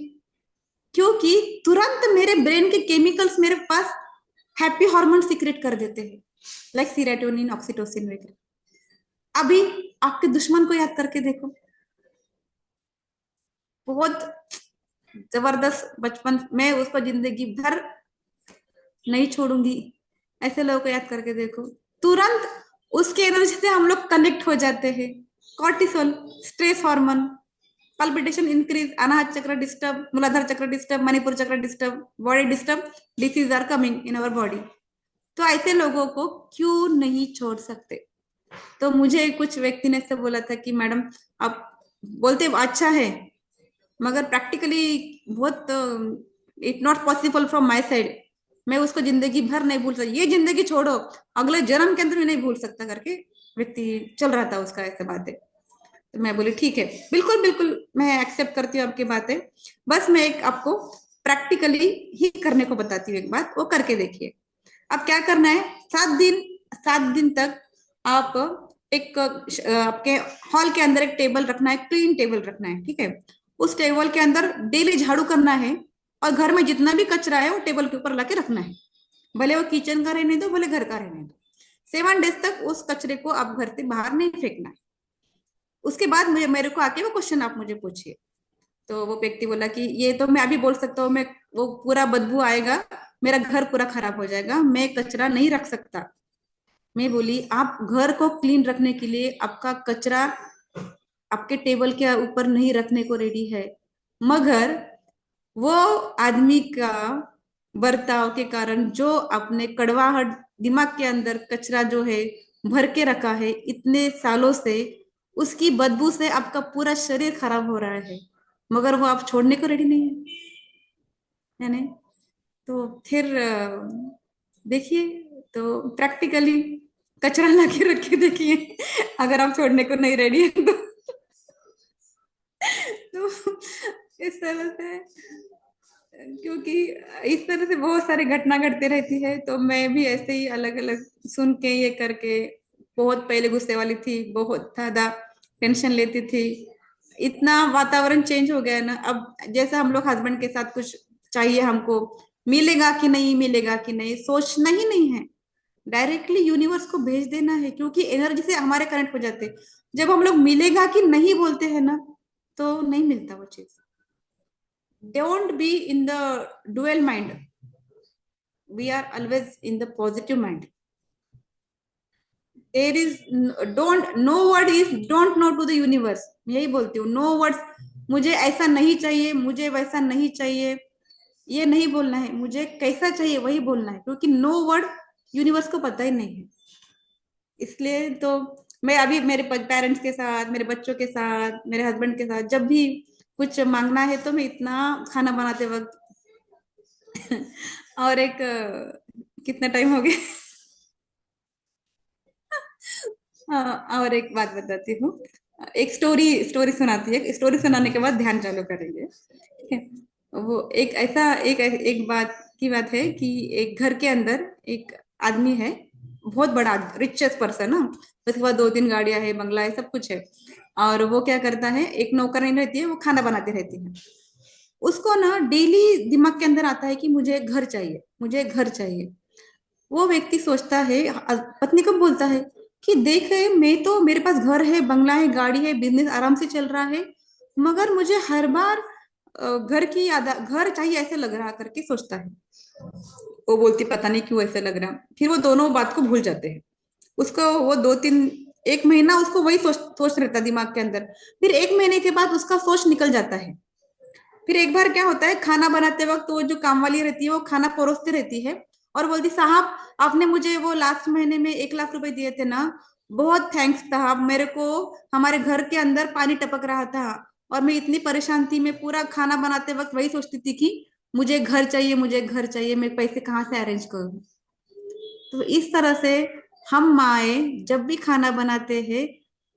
क्योंकि तुरंत मेरे ब्रेन के केमिकल्स मेरे पास हैप्पी हार्मोन सीक्रेट कर देते हैं, लाइक सीरोटोनिन, ऑक्सीटोसिन वगैरह। अभी आपके दुश्मन को याद करके देखो, बहुत जबरदस्त बचपन, मैं उसको जिंदगी भर नहीं छोड़ूंगी, ऐसे लोगों को याद करके देखो। तुरंत उसके एनर्जी से हम लोग कनेक्ट हो जाते हैं। Cortisol, stress hormone, palpitation increase, Anahata chakra disturb, Muladhara chakra disturb, Manipura chakra disturb, body disturb, disease are coming in our body. तो ऐसे लोगों को क्यों नहीं छोड़ सकते? तो मुझे कुछ व्यक्ति ने से बोला था कि मैडम आप बोलते अच्छा है, मगर प्रैक्टिकली बहुत it not possible from my side, मैं उसको जिंदगी भर नहीं भूल सकती, ये जिंदगी छोड़ो अगले जन्म के अंदर भी नहीं भूल सकता करके व्यक्ति चल रहा था उसका, ऐसे बातें। तो मैं बोली ठीक है, बिल्कुल बिल्कुल मैं एक्सेप्ट करती हूँ आपकी बातें, बस मैं एक आपको प्रैक्टिकली ही करने को बताती हूँ, एक बात वो करके देखिए। अब क्या करना है, 7 दिन, 7 दिन तक आप एक आपके हॉल के अंदर एक टेबल रखना है, क्लीन टेबल रखना है, ठीक है। उस टेबल के अंदर डेली झाड़ू करना है, और घर में जितना भी कचरा है वो टेबल के ऊपर लाके रखना है, भले वो किचन का रहने दो, भले घर का रहने दो। 7 डेज तक उस कचरे को आप घर से बाहर नहीं फेंकना है। उसके बाद मुझे मेरे को आके वो क्वेश्चन आप मुझे पूछिए। तो वो व्यक्ति बोला कि ये तो मैं अभी बोल सकता हूँ, मैं वो पूरा बदबू आएगा, मेरा घर पूरा खराब हो जाएगा, मैं कचरा नहीं रख सकता। मैं बोली आप घर को क्लीन रखने के लिए आपका कचरा आपके टेबल के ऊपर नहीं रखने को रेडी है, मगर वो आदमी का बर्ताव के कारण जो अपने कड़वाहट दिमाग के अंदर कचरा जो है भर के रखा है इतने सालों से, उसकी बदबू से आपका पूरा शरीर खराब हो रहा है, मगर वो आप छोड़ने को रेडी नहीं है नहीं। तो फिर देखिए, तो प्रैक्टिकली कचरा ला के रख के देखिए, अगर आप छोड़ने को नहीं रेडी है तो इस तरह से, क्योंकि इस तरह से बहुत सारी घटना घटती रहती है, तो मैं भी ऐसे ही अलग अलग सुन के ये करके, बहुत पहले गुस्से वाली थी, बहुत ज्यादा टेंशन लेती थी, इतना वातावरण चेंज हो गया है ना। अब जैसे हम लोग हस्बैंड के साथ कुछ चाहिए हमको, मिलेगा कि नहीं मिलेगा कि नहीं सोचना ही नहीं है, डायरेक्टली यूनिवर्स को भेज देना है, क्योंकि एनर्जी से हमारे कनेक्ट हो जाते हैं। जब हम लोग मिलेगा कि नहीं बोलते हैं ना, तो नहीं मिलता वो चीज। Don't be in the dual mind. We are always in the positive mind. There is don't, no word is don't know to the universe. यही बोलती हूँ, नो वर्ड्स, मुझे ऐसा नहीं चाहिए, मुझे वैसा नहीं चाहिए, ये नहीं बोलना है, मुझे कैसा चाहिए वही बोलना है, क्योंकि नो वर्ड यूनिवर्स को पता ही नहीं है। इसलिए तो मैं अभी मेरे पेरेंट्स के साथ, मेरे बच्चों के साथ, मेरे हस्बैंड के साथ जब भी कुछ मांगना है, तो मैं इतना खाना बनाते वक्त और एक कितना टाइम हो गया और एक बात बताती हूँ, एक स्टोरी स्टोरी सुनाती है, स्टोरी सुनाने के बाद ध्यान चालू करेंगे, ठीक है। वो एक ऐसा एक बात की बात है कि एक घर के अंदर एक आदमी है, बहुत बड़ा रिचेस्ट पर्सन है, उसके बाद 2-3 गाड़ियां है, बंगला है, सब कुछ है। और वो क्या करता है, एक नौकरानी रहती है, वो खाना बनाती रहती है। उसको ना डेली दिमाग के अंदर आता है कि मुझे एक घर चाहिए, मुझे एक घर चाहिए। वो व्यक्ति सोचता है, पत्नी को बोलता है कि देख मैं तो, मेरे पास घर है, बंगला है, गाड़ी है, बिजनेस आराम से चल रहा है, मगर मुझे हर बार घर की याद, घर चाहिए ऐसे लग रहा करके सोचता है। वो बोलती पता नहीं क्यों ऐसे लग रहा। फिर वो दोनों बात को भूल जाते हैं। उसको वो 1 महीना उसको वही सोच रहता है दिमाग के अंदर। फिर 1 महीने के बाद उसका सोच निकल जाता है। फिर एक बार क्या होता है, खाना बनाते वक्त वो जो काम वाली रहती है वो खाना परोसती रहती है, और बोलती साहब आपने मुझे वो लास्ट महीने में 1 लाख रुपए दिए थे ना, बहुत थैंक्स साहब, मेरे को हमारे घर के अंदर पानी टपक रहा था और मैं इतनी परेशान थी, मैं पूरा खाना बनाते वक्त वही सोचती थी कि मुझे घर चाहिए, मुझे घर चाहिए, मैं पैसे कहाँ से अरेंज करूँ। तो इस तरह से हम माए जब भी खाना बनाते हैं,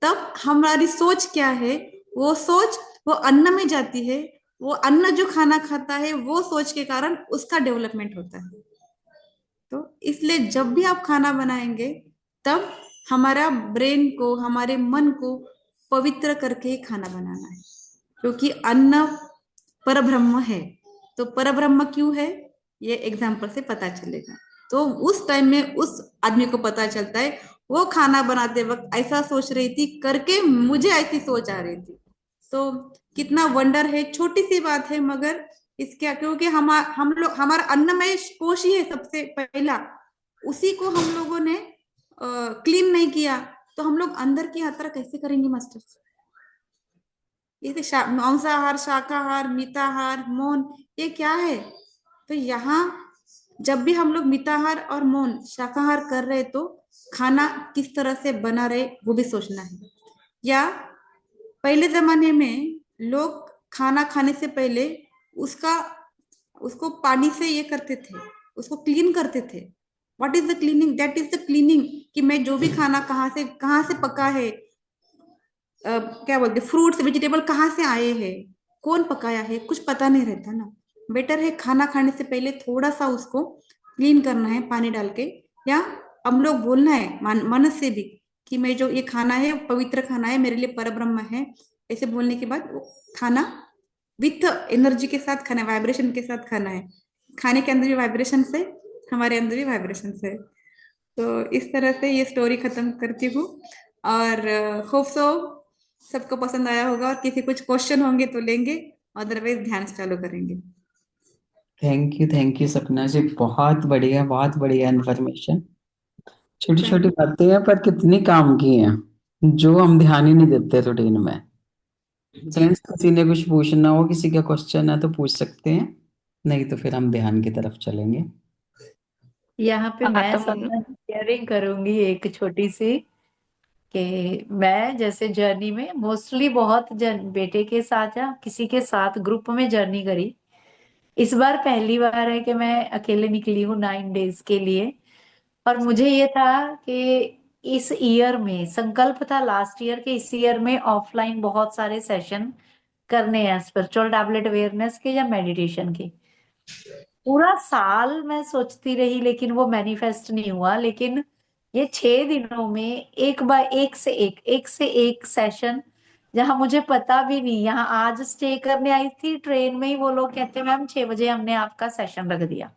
तब हमारी सोच क्या है, वो सोच वो अन्न में जाती है, वो अन्न जो खाना खाता है वो सोच के कारण उसका डेवलपमेंट होता है। तो इसलिए जब भी आप खाना बनाएंगे तब हमारा ब्रेन को, हमारे मन को पवित्र करके ही खाना बनाना है, क्योंकि अन्न परब्रह्म है। तो परब्रह्म क्यों है, ये एग्जाम्पल से पता चलेगा। तो उस टाइम में उस आदमी को पता चलता है, वो खाना बनाते वक्त ऐसा सोच रही थी, करके मुझे ऐसी सोच आ रही थी। तो कितना वंडर है, छोटी सी बात है, मगर इसके क्योंकि हम लोग, हमारा अन्नमय कोश ही है सबसे पहला, उसी को हम लोगों ने क्लीन नहीं किया, तो हम लोग अंदर की यात्रा कैसे करेंगे मास्टर। ये मांसाहार, शाकाहार, मिताहार, मौन, ये क्या है। तो यहाँ जब भी हम लोग मिताहार और मौन शाकाहार कर रहे, तो खाना किस तरह से बना रहे वो भी सोचना है। या पहले जमाने में लोग खाना खाने से पहले उसका उसको पानी से ये करते थे, उसको क्लीन करते थे। What is the cleaning, that is the cleaning, कि मैं जो भी खाना कहाँ से पका है, क्या बोलते, फ्रूट्स वेजिटेबल कहाँ से आए हैं, कौन पकाया है, कुछ पता नहीं रहता ना। बेटर है खाना खाने से पहले थोड़ा सा उसको क्लीन करना है पानी डाल के, या हम लोग बोलना है मन से भी कि मैं जो ये खाना है पवित्र खाना है, मेरे लिए परब्रह्म है। ऐसे बोलने के बाद वो खाना विथ एनर्जी के साथ खाना है, वाइब्रेशन के साथ खाना है। खाने के अंदर भी वाइब्रेशन है, हमारे अंदर भी वाइब्रेशन है। तो इस तरह से ये स्टोरी खत्म करती हूँ, और होप सो सबको पसंद आया होगा, और किसी कुछ क्वेश्चन होंगे तो लेंगे, अदरवाइज ध्यान से चालू करेंगे। थैंक यू सपना जी, बहुत बढ़िया इन्फॉर्मेशन। छोटी थैंक छोटी यू। बातें हैं पर कितनी काम की हैं, जो हम ध्यान ही नहीं देते रूटीन में। जी फ्रेंड्स, किसी ने कुछ पूछना हो, किसी का क्वेश्चन है तो पूछ सकते हैं, नहीं तो फिर हम ध्यान की तरफ चलेंगे। यहाँ पे हाँ मैं तो सपना शेयरिंग करूंगी एक छोटी सी, कि मैं जैसे जर्नी में मोस्टली बहुत बेटे के साथ या किसी के साथ ग्रुप में जर्नी करी। इस बार पहली बार है कि मैं अकेले निकली हूँ 9 डेज के लिए। और मुझे ये था कि इस ईयर में संकल्प था, लास्ट ईयर के, इस ईयर में ऑफलाइन बहुत सारे सेशन करने हैं स्पिरिचुअल टैबलेट अवेयरनेस के या मेडिटेशन के। पूरा साल मैं सोचती रही लेकिन वो मैनिफेस्ट नहीं हुआ। लेकिन ये 6 दिनों में एक बार एक से एक सेशन, जहां मुझे पता भी नहीं, यहाँ आज स्टे करने आई थी ट्रेन में ही वो लोग कहते मैम 6 बजे हमने आपका सेशन रख दिया।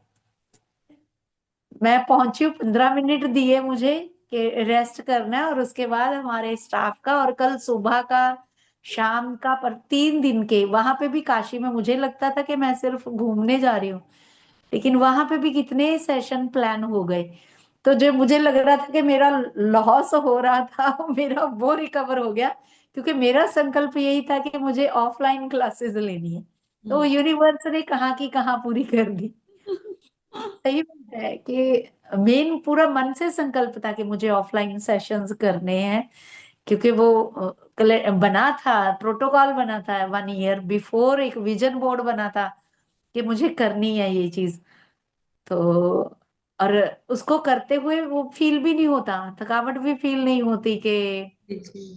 मैं पहुंची हूँ, 15 मिनट दिए मुझे कि रेस्ट करना है, और उसके बाद हमारे स्टाफ का, और कल सुबह का शाम का, पर 3 दिन के वहां पे भी काशी में मुझे लगता था कि मैं सिर्फ घूमने जा रही हूँ, लेकिन वहां पे भी कितने सेशन प्लान हो गए। तो जो मुझे लग रहा था कि मेरा लॉस हो रहा था मेरा वो रिकवर हो गया, क्योंकि मेरा संकल्प यही था कि मुझे ऑफलाइन क्लासेस लेनी है। तो यूनिवर्स ने कहाँ की कहाँ पूरी कर दी। सही बात है कि मेन पूरा मन से संकल्प था कि मुझे ऑफलाइन सेशंस करने हैं, क्योंकि वो बना था, प्रोटोकॉल बना था 1 ईयर बिफोर, एक विजन बोर्ड बना था कि मुझे करनी है ये चीज। तो और उसको करते हुए वो फील भी नहीं होता, थकावट भी फील नहीं होती। कि जी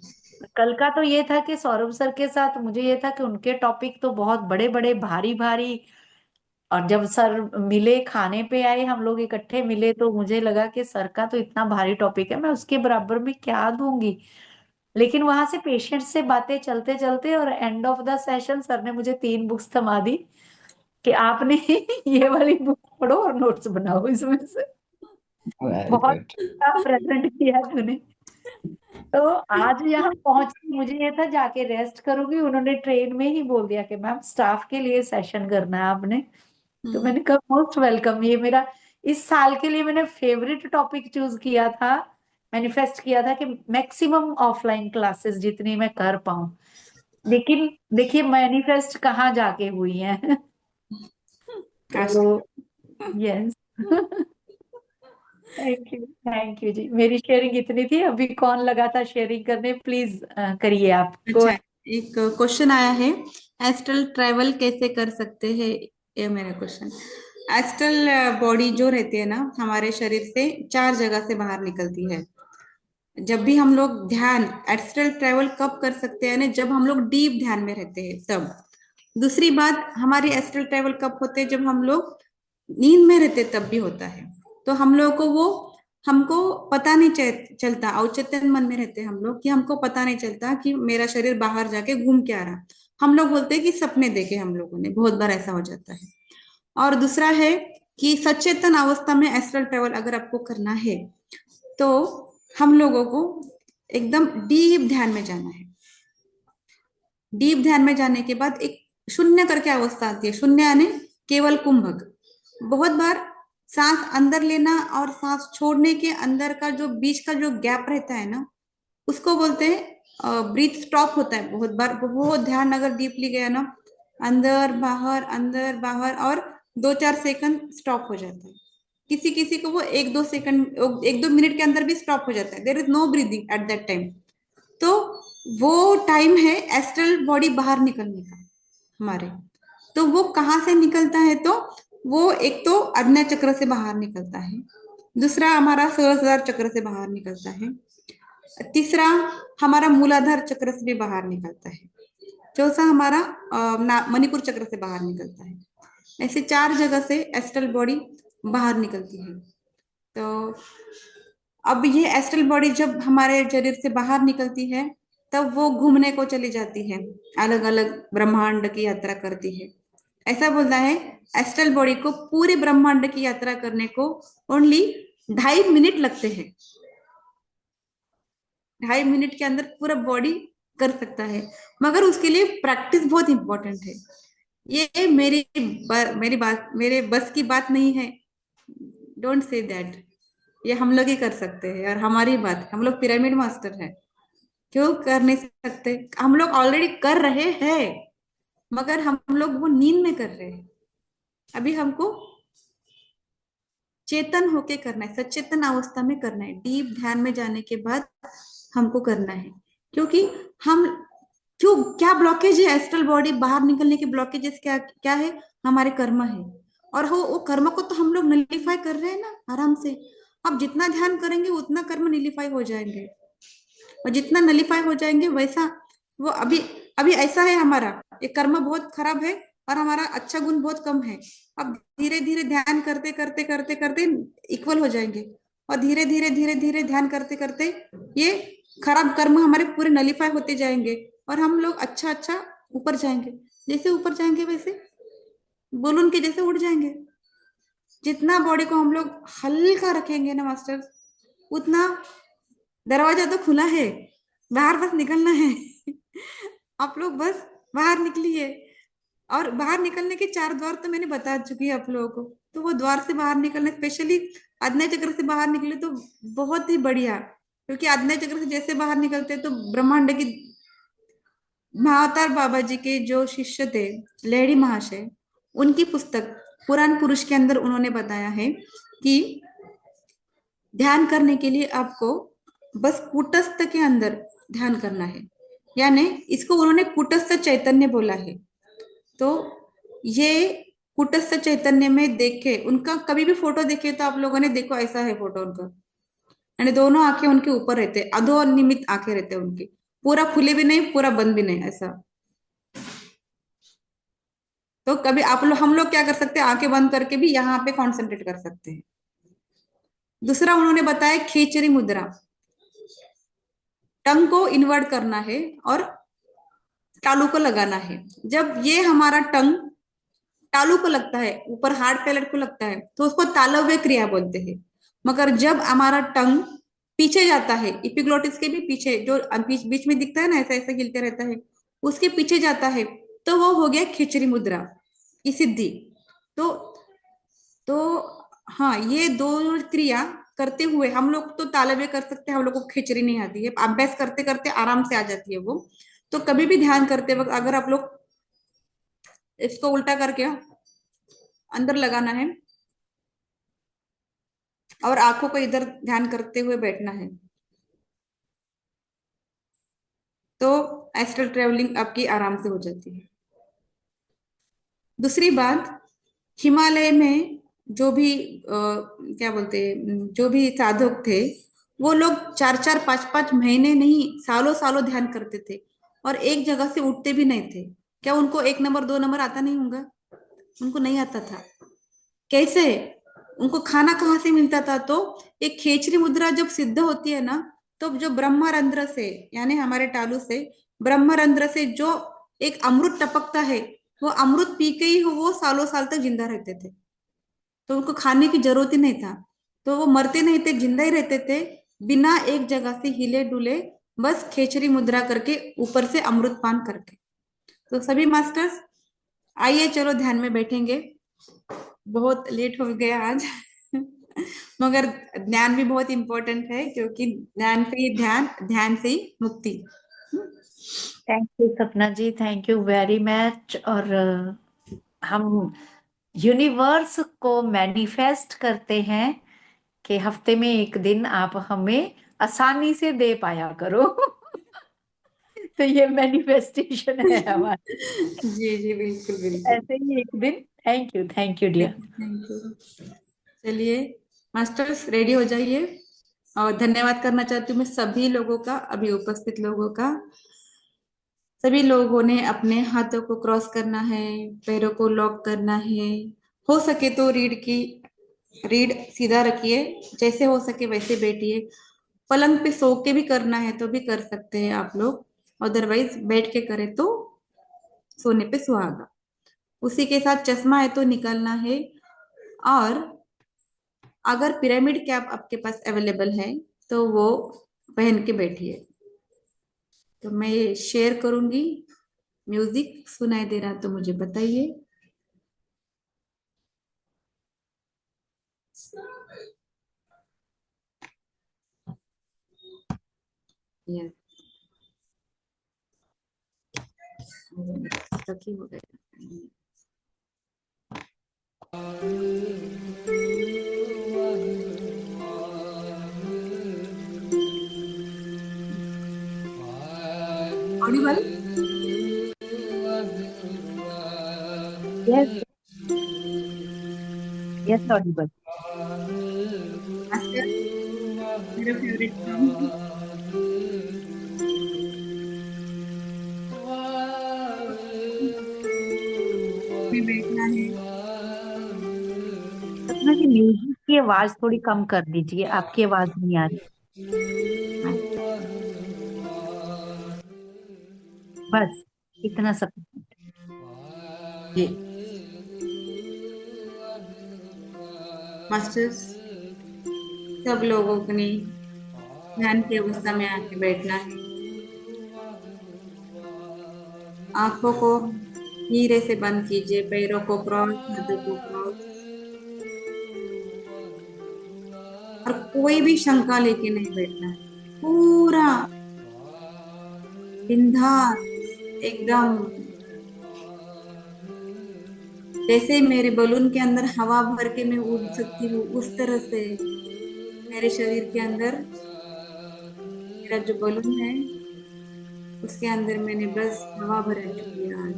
कल का तो ये था कि सौरभ सर के साथ मुझे ये था कि उनके टॉपिक तो बहुत बड़े बड़े भारी भारी, और जब सर मिले, खाने पे आए, हम लोग इकट्ठे मिले, तो मुझे लगा कि सर का तो इतना भारी टॉपिक है, मैं उसके बराबर में क्या दूंगी। लेकिन वहां से पेशेंट से बातें चलते चलते, और end of the session sir ने मुझे 3 बुक्स थमा दी कि आपने ये वाली बुक पढ़ो और नोट्स बनाओ इसमें से। वेरी बहुत गुड। प्रेजेंट किया तूने। तो आज यहाँ पहुंची, मुझे ये था जाके रेस्ट करूंगी, उन्होंने ट्रेन में ही बोल दिया कि मैम स्टाफ के लिए सेशन करना है आपने। तो मैंने कहा मोस्ट वेलकम। ये मेरा इस साल के लिए मैंने फेवरेट टॉपिक चूज किया था, मैनिफेस्ट किया था कि मैक्सिमम ऑफलाइन क्लासेस जितनी मैं कर पाऊं। लेकिन देखिए मैनिफेस्ट कहाँ जाके हुई है। काश। तो यस। थैंक यू जी, मेरी शेयरिंग इतनी थी। अभी कौन लगा था शेयरिंग करने, प्लीज करिए आप। अच्छा, एक क्वेश्चन आया है, एस्ट्रल ट्रैवल कैसे कर सकते हैं, ये मेरा क्वेश्चन। एस्ट्रल बॉडी जो रहती है ना, हमारे शरीर से 4 जगह से बाहर निकलती है। जब भी हम लोग ध्यान, एस्ट्रल ट्रैवल कब कर सकते हैं ना, जब हम लोग डीप ध्यान में रहते हैं तब। दूसरी बात, हमारी एस्ट्रल ट्रैवल कब होते हैं, जब हम लोग नींद में रहते तब भी होता है। तो हम लोगों को वो हमको पता नहीं चलता, अवचेतन मन में रहते हैं हम लोग कि हमको पता नहीं चलता कि मेरा शरीर बाहर जाके घूम के आ रहा। हम लोग बोलते हैं कि सपने देखे, हम लोगों ने बहुत बार ऐसा हो जाता है। और दूसरा है कि सचेतन अवस्था में एस्ट्रल ट्रेवल अगर आपको करना है तो हम लोगों को एकदम डीप ध्यान में जाना है। डीप ध्यान में जाने के बाद एक शून्य करके अवस्था आती है। शून्य यानी केवल कुंभक। बहुत बार सांस अंदर लेना और सांस छोड़ने के अंदर का जो बीच का जो गैप रहता है ना, उसको बोलते हैं ब्रीथ स्टॉप होता है। बहुत बार बहुत ध्यान अगर डीपली गया ना, अंदर बाहर और 2-4 सेकंड स्टॉप हो जाता है। किसी किसी को वो 1-2 सेकंड 1-2 मिनट के अंदर भी स्टॉप हो जाता है। There is no breathing at that time. तो वो टाइम है एस्ट्रल बॉडी बाहर निकलने का हमारे। तो वो कहाँ से निकलता है? तो वो एक तो आज्ञा चक्र से बाहर निकलता है, दूसरा हमारा सहस्रार चक्र से बाहर निकलता है, तीसरा हमारा मूलाधार चक्र से भी बाहर निकलता है, चौथा हमारा मणिपुर चक्र से बाहर निकलता है। ऐसे 4 जगह से एस्ट्रल बॉडी बाहर निकलती है। तो अब ये एस्ट्रल बॉडी जब हमारे शरीर से बाहर निकलती है तब वो घूमने को चली जाती है, अलग अलग ब्रह्मांड की यात्रा करती है। ऐसा बोलना है एस्ट्रल बॉडी को पूरे ब्रह्मांड की यात्रा करने को ओनली 2.5 मिनट लगते हैं। 2.5 मिनट के अंदर पूरा बॉडी कर सकता है, मगर उसके लिए प्रैक्टिस बहुत इंपॉर्टेंट है। ये मेरे बस की बात नहीं है। Don't say that. ये हम लोग ही कर सकते हैं और हमारी बात, हम लोग पिरामिड मास्टर है, क्यों कर नहीं सकते? हम लोग ऑलरेडी कर रहे हैं, मगर हम लोग वो नींद में कर रहे हैं। अभी हमको चेतन होके करना है, सचेतन अवस्था में करना है। डीप ध्यान में जाने के बाद हमको करना है। क्योंकि हम क्यों, क्या ब्लॉकेज है एस्ट्रल बॉडी बाहर निकलने के? ब्लॉकेजेस क्या क्या है? हमारे कर्म है। और वो कर्म को तो हम लोग नलिफाई कर रहे हैं ना आराम से। अब जितना ध्यान करेंगे उतना कर्म नलिफाई हो जाएंगे, और जितना नलिफाई हो जाएंगे वैसा वो अभी अभी ऐसा है हमारा ये कर्म बहुत खराब है और हमारा अच्छा गुण बहुत कम है। अब धीरे धीरे ध्यान करते करते करते करते इक्वल हो जाएंगे, और धीरे धीरे धीरे धीरे ध्यान करते करते ये खराब कर्म हमारे पूरे नलिफाई होते जाएंगे और हम लोग अच्छा अच्छा ऊपर जाएंगे। जैसे ऊपर जाएंगे वैसे बलून के जैसे उड़ जाएंगे। जितना बॉडी को हम लोग हल्का रखेंगे ना मास्टर, उतना दरवाजा तो खुला है, बाहर बस निकलना है। आप लोग बस बाहर निकलिए। और बाहर निकलने के 4 द्वार तो मैंने बता चुकी है आप लोगों को। तो वो द्वार से बाहर निकलना, स्पेशली आज्ञा चक्र से बाहर निकले तो बहुत ही बढ़िया। क्योंकि आज्ञा चक्र से जैसे बाहर निकलते तो ब्रह्मांड की महाअवतार बाबा जी के जो शिष्य थे लेडी महाशय, उनकी पुस्तक पुराण पुरुष के अंदर उन्होंने बताया है कि ध्यान करने के लिए आपको बस कूटस्थ के अंदर ध्यान करना है। यानी इसको उन्होंने कूटस्थ चैतन्य बोला है। तो ये कूटस्थ चैतन्य में देखे, उनका कभी भी फोटो देखे तो आप लोगों ने देखो ऐसा है फोटो उनका, यानी दोनों आंखें उनके ऊपर रहते, अधो निमित आंखें रहते उनकी, पूरा खुले भी नहीं पूरा बंद भी नहीं ऐसा। तो कभी आप लोग हम लोग क्या कर सकते हैं, आंखें बंद करके भी यहाँ पे कॉन्सेंट्रेट कर सकते हैं। दूसरा उन्होंने बताया खेचरी मुद्रा, टंग को इन्वर्ट करना है और तालू को लगाना है। जब ये हमारा टंग तालू को लगता है, ऊपर हार्ड पैलेट को लगता है, तो उसको तालव्य क्रिया बोलते हैं। मगर जब हमारा टंग पीछे जाता है, इपिग्लोटिस के भी पीछे जो बीच में दिखता है ना ऐसा ऐसा हिलते रहता है, उसके पीछे जाता है, तो वो हो गया खिचड़ी मुद्रा की सिद्धि। तो तो हाँ, ये दो क्रिया करते हुए हम लोग तो तालव्य कर सकते हैं, हम लोग को खिचड़ी नहीं आती है, अभ्यास करते करते आराम से आ जाती है वो। तो कभी भी ध्यान करते वक्त अगर आप लोग इसको उल्टा करके अंदर लगाना है और आंखों को इधर ध्यान करते हुए बैठना है, तो एस्ट्रल ट्रेवलिंग आपकी आराम से हो जाती है। दूसरी बात, हिमालय में जो भी क्या बोलते हैं, जो भी साधक थे वो लोग 4-4 5-5 महीने नहीं सालों सालों ध्यान करते थे और एक जगह से उठते भी नहीं थे। क्या उनको 1 नंबर 2 नंबर आता नहीं होगा? उनको नहीं आता था। कैसे? उनको खाना कहाँ से मिलता था, तो एक खेचरी मुद्रा जब सिद्ध होती है ना, तो जो ब्रह्मरंध्र से, यानी हमारे टालू से ब्रह्मरंध्र से जो एक अमृत टपकता है, वो अमृत पी के ही वो सालों साल तक जिंदा रहते थे। तो उनको खाने की जरूरत ही नहीं था, तो वो मरते नहीं थे, जिंदा ही रहते थे, बिना एक जगह से हिले डुले, बस खेचरी मुद्रा करके ऊपर से अमृत पान करके। तो सभी मास्टर्स, आइए चलो ध्यान में बैठेंगे। बहुत लेट हो गया आज मगर ध्यान भी बहुत इंपॉर्टेंट है, क्योंकि ध्यान से ही ध्यान, ध्यान से ही मुक्ति। थैंक यू सपना जी, थैंक यू वेरी मच। और हम यूनिवर्स को मैनिफेस्ट करते हैं कि हफ्ते में एक दिन आप हमें आसानी से दे पाया करो तो ये मैनिफेस्टेशन है हमारी। जी जी, बिल्कुल बिल्कुल। ऐसे ही एक दिन। Thank you dear. Thank you. चलिए मास्टर्स, रेडी हो जाइए। और धन्यवाद करना चाहती हूँ मैं सभी लोगों का, अभी उपस्थित लोगों का। सभी लोगों ने अपने हाथों को क्रॉस करना है, पैरों को लॉक करना है। हो सके तो रीढ़ सीधा रखिए, जैसे हो सके वैसे बैठिए। पलंग पे सो के भी करना है तो भी कर सकते हैं आप लोग, अदरवाइज बैठ के करें तो सोने पे सुहागा। उसी के साथ चश्मा है तो निकालना है। और अगर पिरामिड कैप आपके पास अवेलेबल है तो वो पहन के बैठिए। तो मैं ये शेयर करूंगी। म्यूजिक सुनाई दे रहा तो मुझे बताइए। यस, तक ही हो गया। Audible? Yes, yes Audible. Master, मेरा फेवरेट सॉन्ग में बैठना है। सपना जी, म्यूजिक की आवाज थोड़ी कम कर दीजिए, आपकी आवाज नहीं आ रही। हाँ, बस इतना सब। जी मास्टर्स, सब लोगों को ने ध्यान की अवस्था में आके बैठना है। आंखों को धीरे से बंद कीजिए, पैरों को क्रॉस, हाथों को क्रॉस, और कोई भी शंका लेके नहीं बैठना है। पूरा बिंदास, एकदम जैसे मेरे बलून के अंदर हवा भर के मैं उड़ सकती हूँ, उस तरह से मेरे शरीर के अंदर मेरा जो बलून है, उसके अंदर मैंने बस हवा भर चुकी है आज।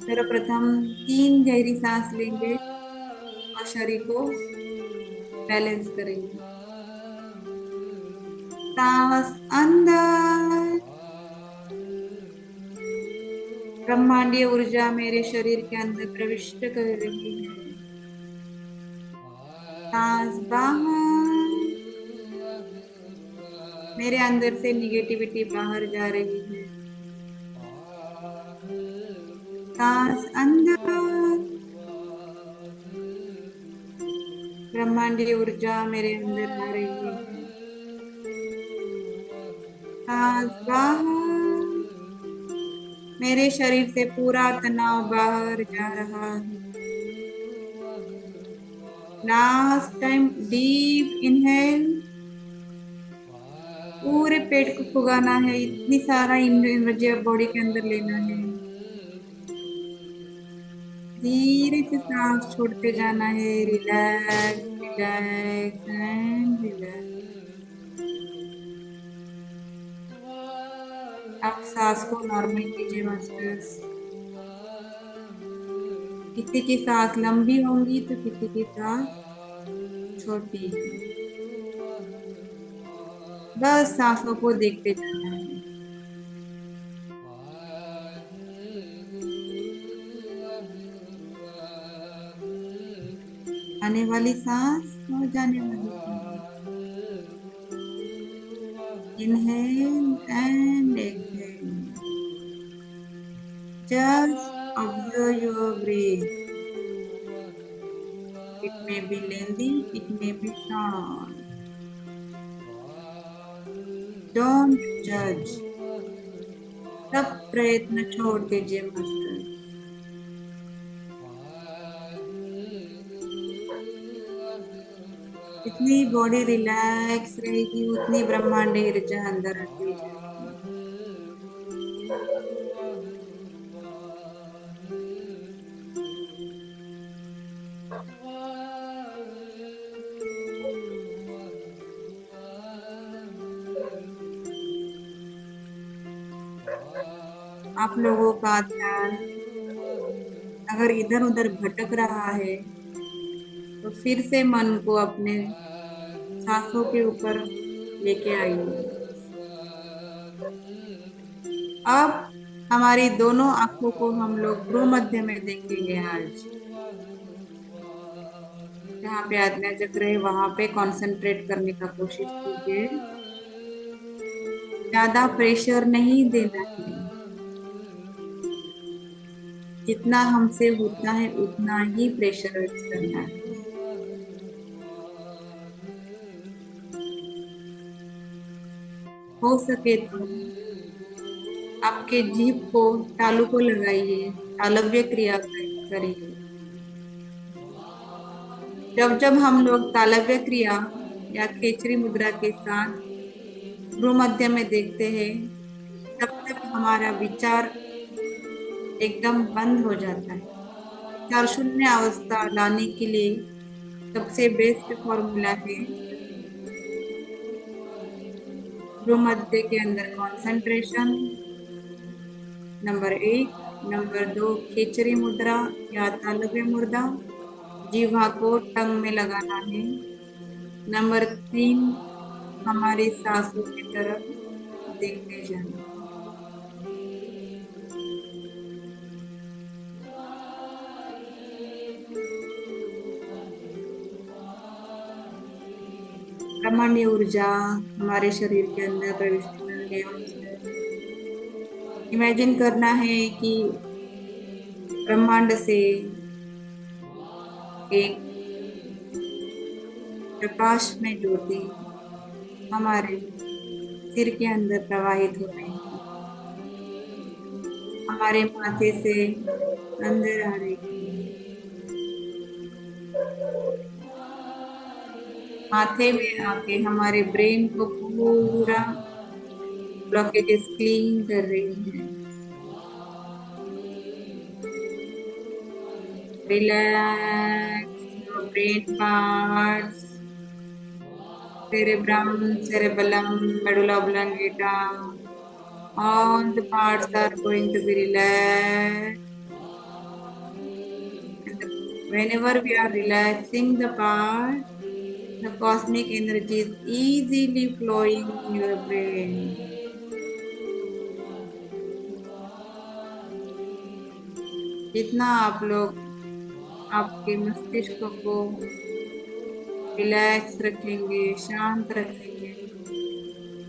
सर्वप्रथम 3 गहरी सांस लेंगे और शरीर को बैलेंस करेंगे। सांस अंदर, ब्रह्मांडीय ऊर्जा मेरे शरीर के अंदर प्रविष्ट कर रही है। सांस बाहर, मेरे अंदर से निगेटिविटी बाहर जा रही है। सांस अंदर, ब्रह्मांडीय ऊर्जा मेरे अंदर आ रही है। सांस बाहर, मेरे शरीर से पूरा तनाव बाहर जा रहा है। लास्ट टाइम, डीप इनहेल, पूरे पेट को फुगाना है, इतनी सारा एनर्जी बॉडी के अंदर लेना है। धीरे से सांस छोड़ते जाना है। Relax, relax and relax. आप सांस को नॉर्मल कीजिए मास्टर्स। किसी की सांस लंबी होंगी तो किसी की सांस छोटी। बस सांसों को देखते जाना है। आने वाली सांस और जाने वाली सांस। Inhale and exhale. Just observe your breath. It may be lengthy, it may be short. Don't judge. सब प्रयत्न छोड़ दीजिए मास्टर। जितनी बॉडी रिलैक्स रहेगी उतनी ब्रह्मांडी ऊर्जा अंदर आती जाएगी। आप लोगों का ध्यान अगर इधर उधर भटक रहा है तो फिर से मन को अपने सांसों के ऊपर लेके आइए। अब हमारी दोनों आंखों को हम लोग भ्रू मध्य में देखेंगे। आज जहाँ पे आज्ञा चक्र है वहां पे कंसंट्रेट करने का कोशिश कीजिए। ज्यादा प्रेशर नहीं देना है। जितना हमसे होता है उतना ही प्रेशराइज करना है। हो सके तो आपके जीभ को तालू को लगाइए, तालव्य क्रिया करिए। जब जब हम लोग तालव्य क्रिया या खेचरी मुद्रा के साथ भ्रू मध्य में देखते हैं तब तक हमारा विचार एकदम बंद हो जाता है। विचार शून्य अवस्था लाने के लिए सबसे बेस्ट फॉर्मूला है भ्रू मध्य के अंदर कंसंट्रेशन, नंबर 1। नंबर 2 खेचरी मुद्रा या तालव्य मुद्रा, जीवा को टंग में लगाना है। नंबर 3 हमारी सांसों की तरफ देखते जाना। ब्रह्मांडीय ऊर्जा हमारे शरीर के अंदर प्रविष्ट करने इमेजिन करना है कि ब्रह्मांड से एक प्रकाश में ज्योति हमारे सिर के अंदर प्रवाहित हो रही है। हमारे माथे से अंदर आ रही है। माथे में आके हमारे ब्रेन को पूरा ब्लॉकेजेस क्लीन कर रही है। Relax your brain parts, cerebrum, cerebellum, medulla oblongata. All the parts are going to be relaxed. And whenever we are relaxing the part, the cosmic energy is easily flowing in your brain. जितना आप लोग आपके मस्तिष्क को relax रखेंगे, शांत रखेंगे,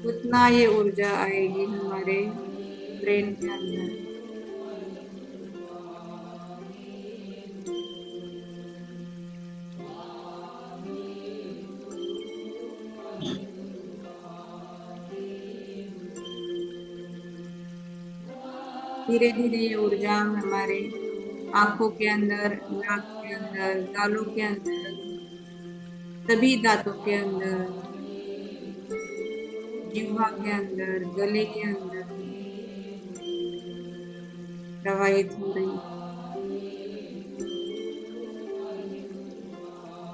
उतना ये ऊर्जा आएगी हमारे ब्रेन के अंदर। धीरे धीरे ये ऊर्जा हमारे आंखों के अंदर, नाक के अंदर, गालों के अंदर, सभी दांतों के अंदर, जिह्वा के अंदर, गले के अंदर प्रवाहित हो रही है।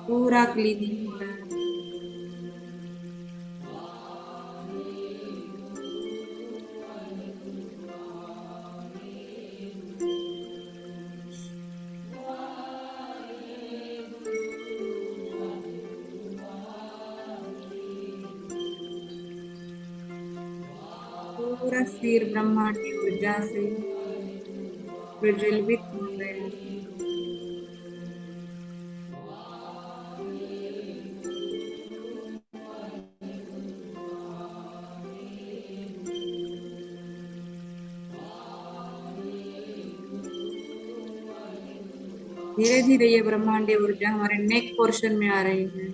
पूरा क्लीनिंग हो रहा है। पूरा सिर ब्रह्मांडी ऊर्जा से प्रज्वलित हो गया। धीरे धीरे ये ब्रह्मांडीय ऊर्जा हमारे नेक पोर्शन में आ रही है।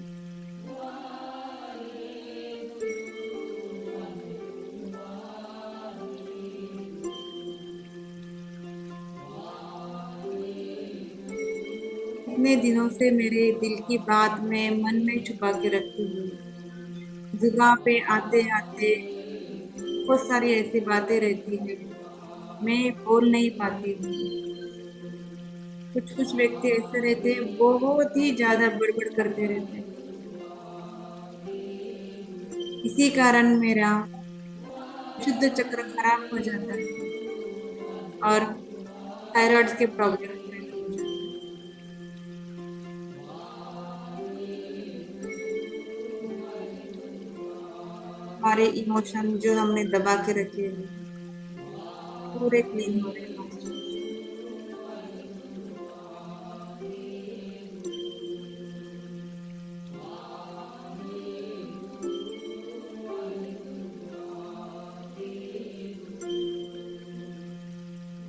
इतने दिनों से मेरे दिल की बात मैं मन में छुपा के रखी हूँ। जुबान पे आते आते बहुत सारी ऐसी बातें रहती है, मैं बोल नहीं पाती हूँ। कुछ कुछ व्यक्ति ऐसे रहते हैं, बहुत ही ज्यादा बड़बड़ करते रहते हैं। इसी कारण मेरा शुद्ध चक्र खराब हो जाता है और थायराइड के प्रॉब्लम पैदा हो जाते हैं। हमारे इमोशन जो हमने दबा के रखे हैं पूरे क्लीन हो रहे हैं मास्टर।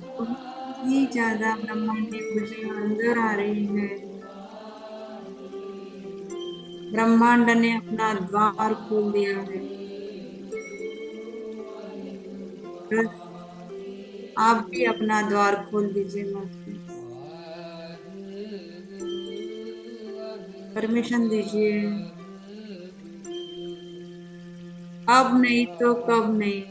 बहुत ही ज्यादा ब्रह्मांडी ऊर्जा अंदर आ रही है। ब्रह्मांड ने अपना द्वार खोल दिया है। बस आप भी अपना द्वार खोल दीजिए मास्टर। परमिशन दीजिए। अब नहीं तो कब नहीं।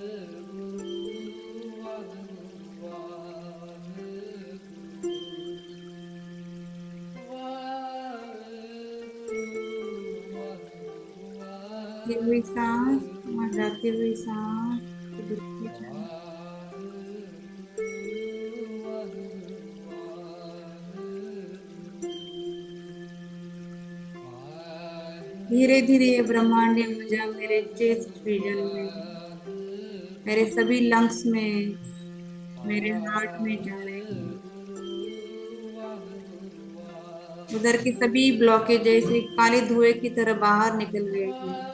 आती हुई सांस और जाती हुई सांस रुकती जाए। धीरे धीरे ये ब्रह्मांडीय ऊर्जा मेरे चेस्ट रीजन में, मेरे सभी लंग्स में, मेरे हार्ट में जा रही है। उधर की सभी ब्लॉकेज जैसे काले धुएं की तरह बाहर निकल रहे हैं।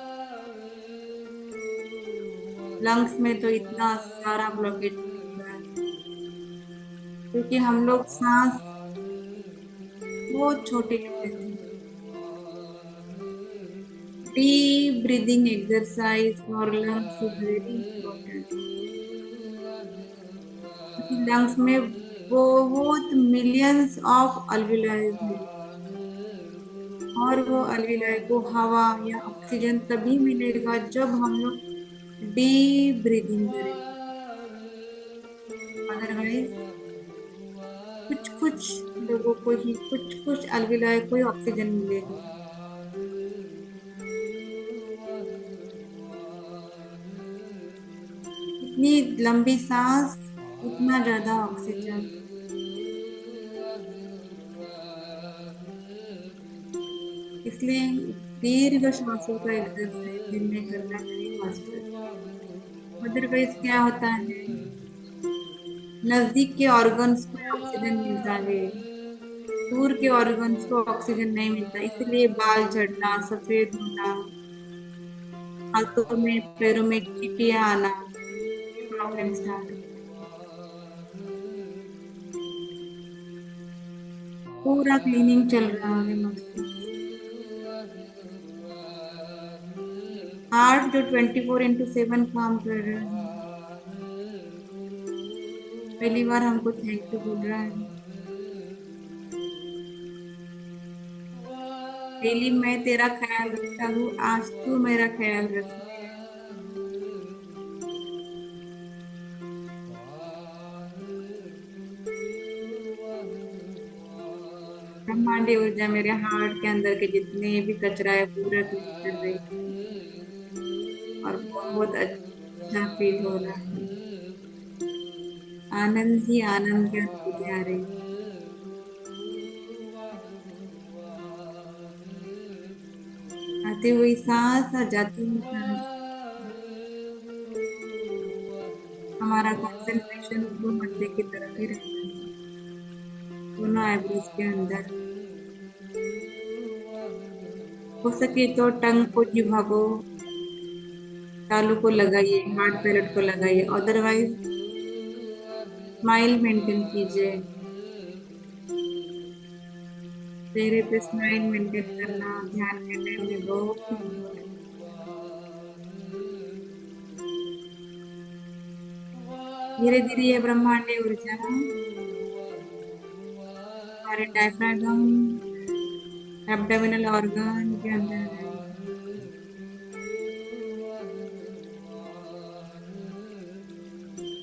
लंग्स में तो इतना सारा ब्लॉकेज दिख रहा है क्योंकि हम लोग सांस बहुत छोटे लेते थे। Deep breathing exercise for lungs is very important. Lungs में बहुत मिलियंस ऑफ अल्विलाई है और वो अल्विलाई को हवा या ऑक्सीजन तभी मिलेगा जब हम लोग डीप ब्रीदिंग करेंगे। अदरवाइज कुछ कुछ लोगों को ही, कुछ कुछ अल्विलाई को ही ऑक्सीजन मिलेगा। इतनी लंबी सांस, उतना ज्यादा ऑक्सीजन। इसलिए दीर्घ सांसों का एक्सरसाइज दिन में करना चाहिए मास्टर। अदरवाइज क्या होता है, नजदीक के ऑर्गन्स को ऑक्सीजन मिलता है, दूर के ऑर्गन्स को ऑक्सीजन नहीं मिलता, इसलिए बाल झड़ना, सफेद होना, हाथों में पैरों में चींटियां आना, प्रॉब्लम स्टार्ट। पूरा क्लीनिंग चल रहा है मास्टर। हार्ट जो 24/7 काम कर रहा है, पहली बार हमको थैंक यू बोल रहा है। डेली मैं तेरा ख्याल रखता हूँ, आज तू मेरा ख्याल रख। ब्रह्मांडी ऊर्जा मेरे हार्ट के अंदर के जितने भी कचरा है पूरा क्लीन कर रही है और बहुत अच्छा फील हो रहा है। आनंद ही आनंद की अनुभूति आ रही है। आती हुई सांस और जाती हुई सांस, हमारा कंसंट्रेशन भ्रू मध्य की तरफ ही रहता है, दोनों आईब्रोज के अंदर। हो सके तो टंग को, जिह्वा को, तालू को लगाइए, हार्ट पैलेट को लगाइए, अदरवाइज स्माइल मेंटेन कीजिए। चेहरे पे स्माइल मेंटेन करना ध्यान के टाइम में बहुत इम्पोर्टेंट। धीरे धीरे ये ब्रह्मांडीय ऊर्जा हमारे डायफ्रागम एब्डोमिनल ऑर्गन के अंदर जाएगी।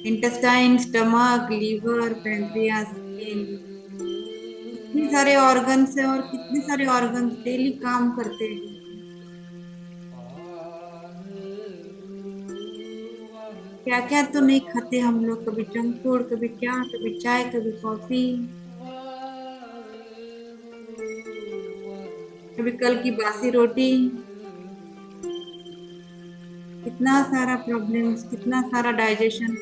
Intestine, stomach, liver, pancreas, skin, कितने सारे ऑर्गन्स है और कितने सारे ऑर्गन्स डेली काम करते हैं। क्या क्या तो नहीं खाते हम लोग, कभी जंक फूड, कभी क्या, कभी चाय, कभी कॉफी, कभी कल की बासी रोटी। कितना सारा प्रॉब्लम्स, कितना सारा digestion,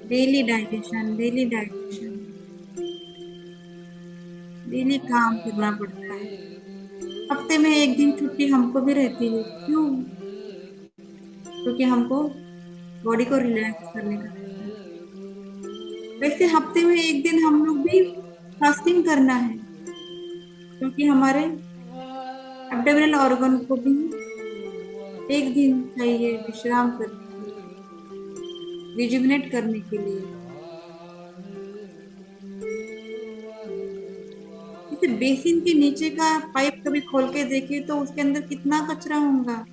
daily digestion, daily digestion, daily काम करना पड़ता है। हफ्ते में एक दिन छुट्टी हमको भी रहती है, क्यों? क्योंकि हमको बॉडी को रिलैक्स करने का रहता है। वैसे हफ्ते में एक दिन हम लोग भी फास्टिंग करना है, क्योंकि हमारे एब्डोमिनल ऑर्गन को भी एक दिन चाहिए विश्राम करने के लिए, रिजुविनेट करने के लिए। जैसे बेसिन के नीचे का पाइप कभी खोल के देखे तो उसके अंदर कितना कचरा होगा।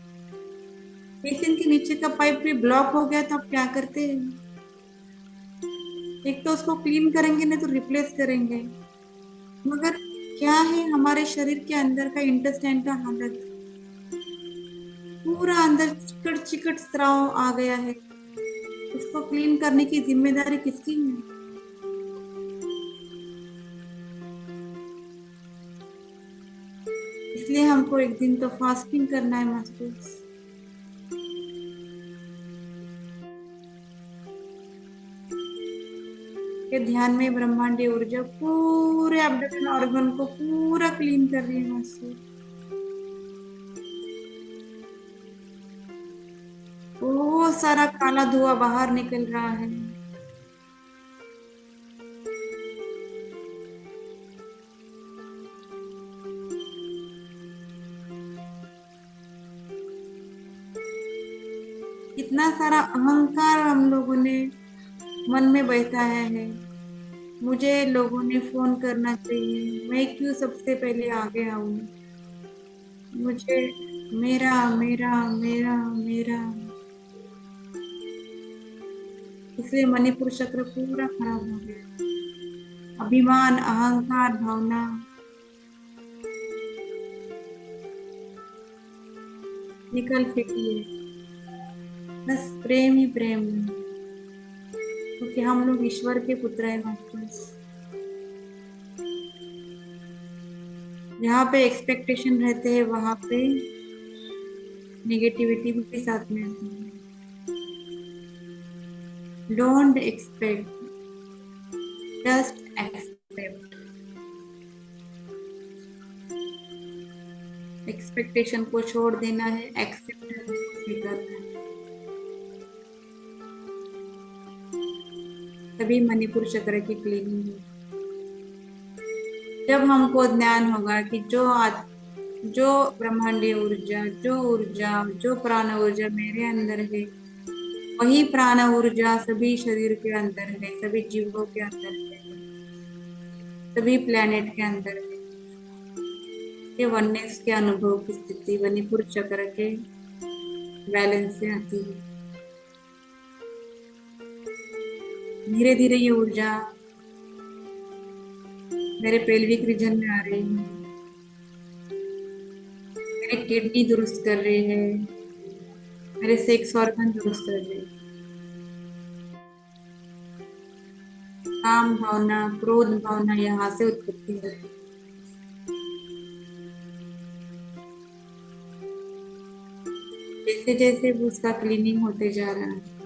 बेसिन के नीचे का पाइप भी ब्लॉक हो गया तो आप क्या करते हैं? एक तो उसको क्लीन करेंगे, नहीं तो रिप्लेस करेंगे। मगर क्या है हमारे शरीर के अंदर का इंटेस्टाइन का हालत, पूरा अंदर चिकट चिकट स्राव आ गया है। उसको क्लीन करने की जिम्मेदारी किसकी है? इसलिए हमको एक दिन तो फास्टिंग करना है मास्टर्स। के ध्यान में ब्रह्मांडीय ऊर्जा पूरे एब्डोमेन ऑर्गन को पूरा क्लीन कर रही है मास्टर। बहुत सारा काला धुआं बाहर निकल रहा है। कितना सारा अहंकार हम लोगों ने मन में बैठाया है। मुझे लोगों ने फोन करना चाहिए, मैं क्यों सबसे पहले आगे आऊं, मुझे, मेरा मेरा मेरा मेरा, इसलिए मणिपुर चक्र पूरा खराब हो गया। अभिमान, अहंकार भावना निकल फेंकिए, बस प्रेम ही प्रेम है, क्योंकि हम लोग ईश्वर के पुत्र हैं वापस। जहाँ पे एक्सपेक्टेशन रहते हैं वहां पे नेगेटिविटी भी साथ में आती है। Don't expect, just accept. Expectation को छोड़ देना है, एक्सेप्टेंस को स्वीकारना है। तभी मणिपुर चक्र की क्लीनिंग है। जब हमको ज्ञान होगा कि जो ब्रह्मांडीय ऊर्जा, जो प्राण ऊर्जा मेरे अंदर है, वही प्राण ऊर्जा सभी शरीर के अंदर है, सभी जीवों के अंदर है, सभी प्लेनेट के अंदर है। ये वननेस के अनुभव की स्थिति मणिपुर चक्र के बैलेंस से आती है। धीरे धीरे ये ऊर्जा मेरे पेल्विक रीजन में आ रही है, मेरे किडनी दुरुस्त कर रही है, मेरे सेक्स ऑर्गन दुरुस्त कर रही है। काम भावना, क्रोध भावना यहाँ से उत्पत्ति होती है। जैसे जैसे उसका क्लीनिंग होते जा रहा है,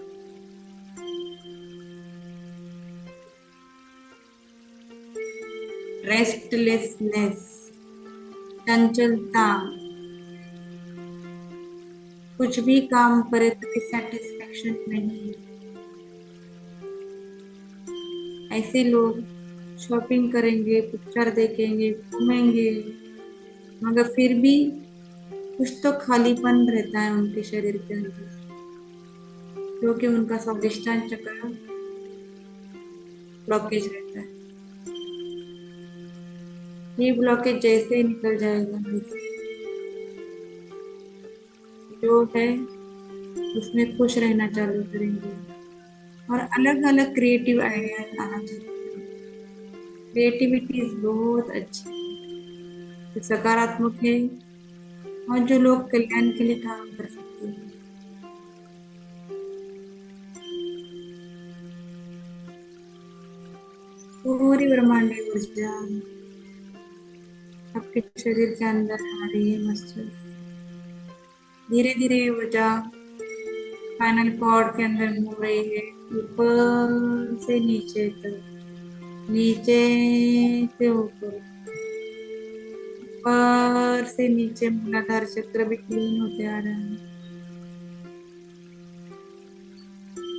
रेस्टलेसनेस, चंचलता, कुछ भी काम करे तो सेटिस्फेक्शन नहीं, ऐसे लोग शॉपिंग करेंगे, पिक्चर देखेंगे, घूमेंगे, मगर फिर भी कुछ तो खालीपन रहता है उनके शरीर के अंदर, क्योंकि उनका स्वादिष्टान चक्र ब्लॉकेज रहता है। ये ब्लॉकेज जैसे ही निकल जाएगा, जो है उसमें खुश रहना चालू करेंगे और अलग अलग क्रिएटिव आइडियाज आना चाहिए। क्रिएटिविटी बहुत अच्छी है, सकारात्मक है और जो लोग कल्याण के लिए काम कर सकते हैं। पूरी ब्रह्मांडीय ऊर्जा आपके शरीर के अंदर आ रही है मस्त। धीरे धीरे ऊर्जा फाइनल कॉर्ड के अंदर घूम रही है, ऊपर से नीचे तक, नीचे से ऊपर, ऊपर से नीचे मूलाधार चक्र भी क्लीन होते आ रहा है।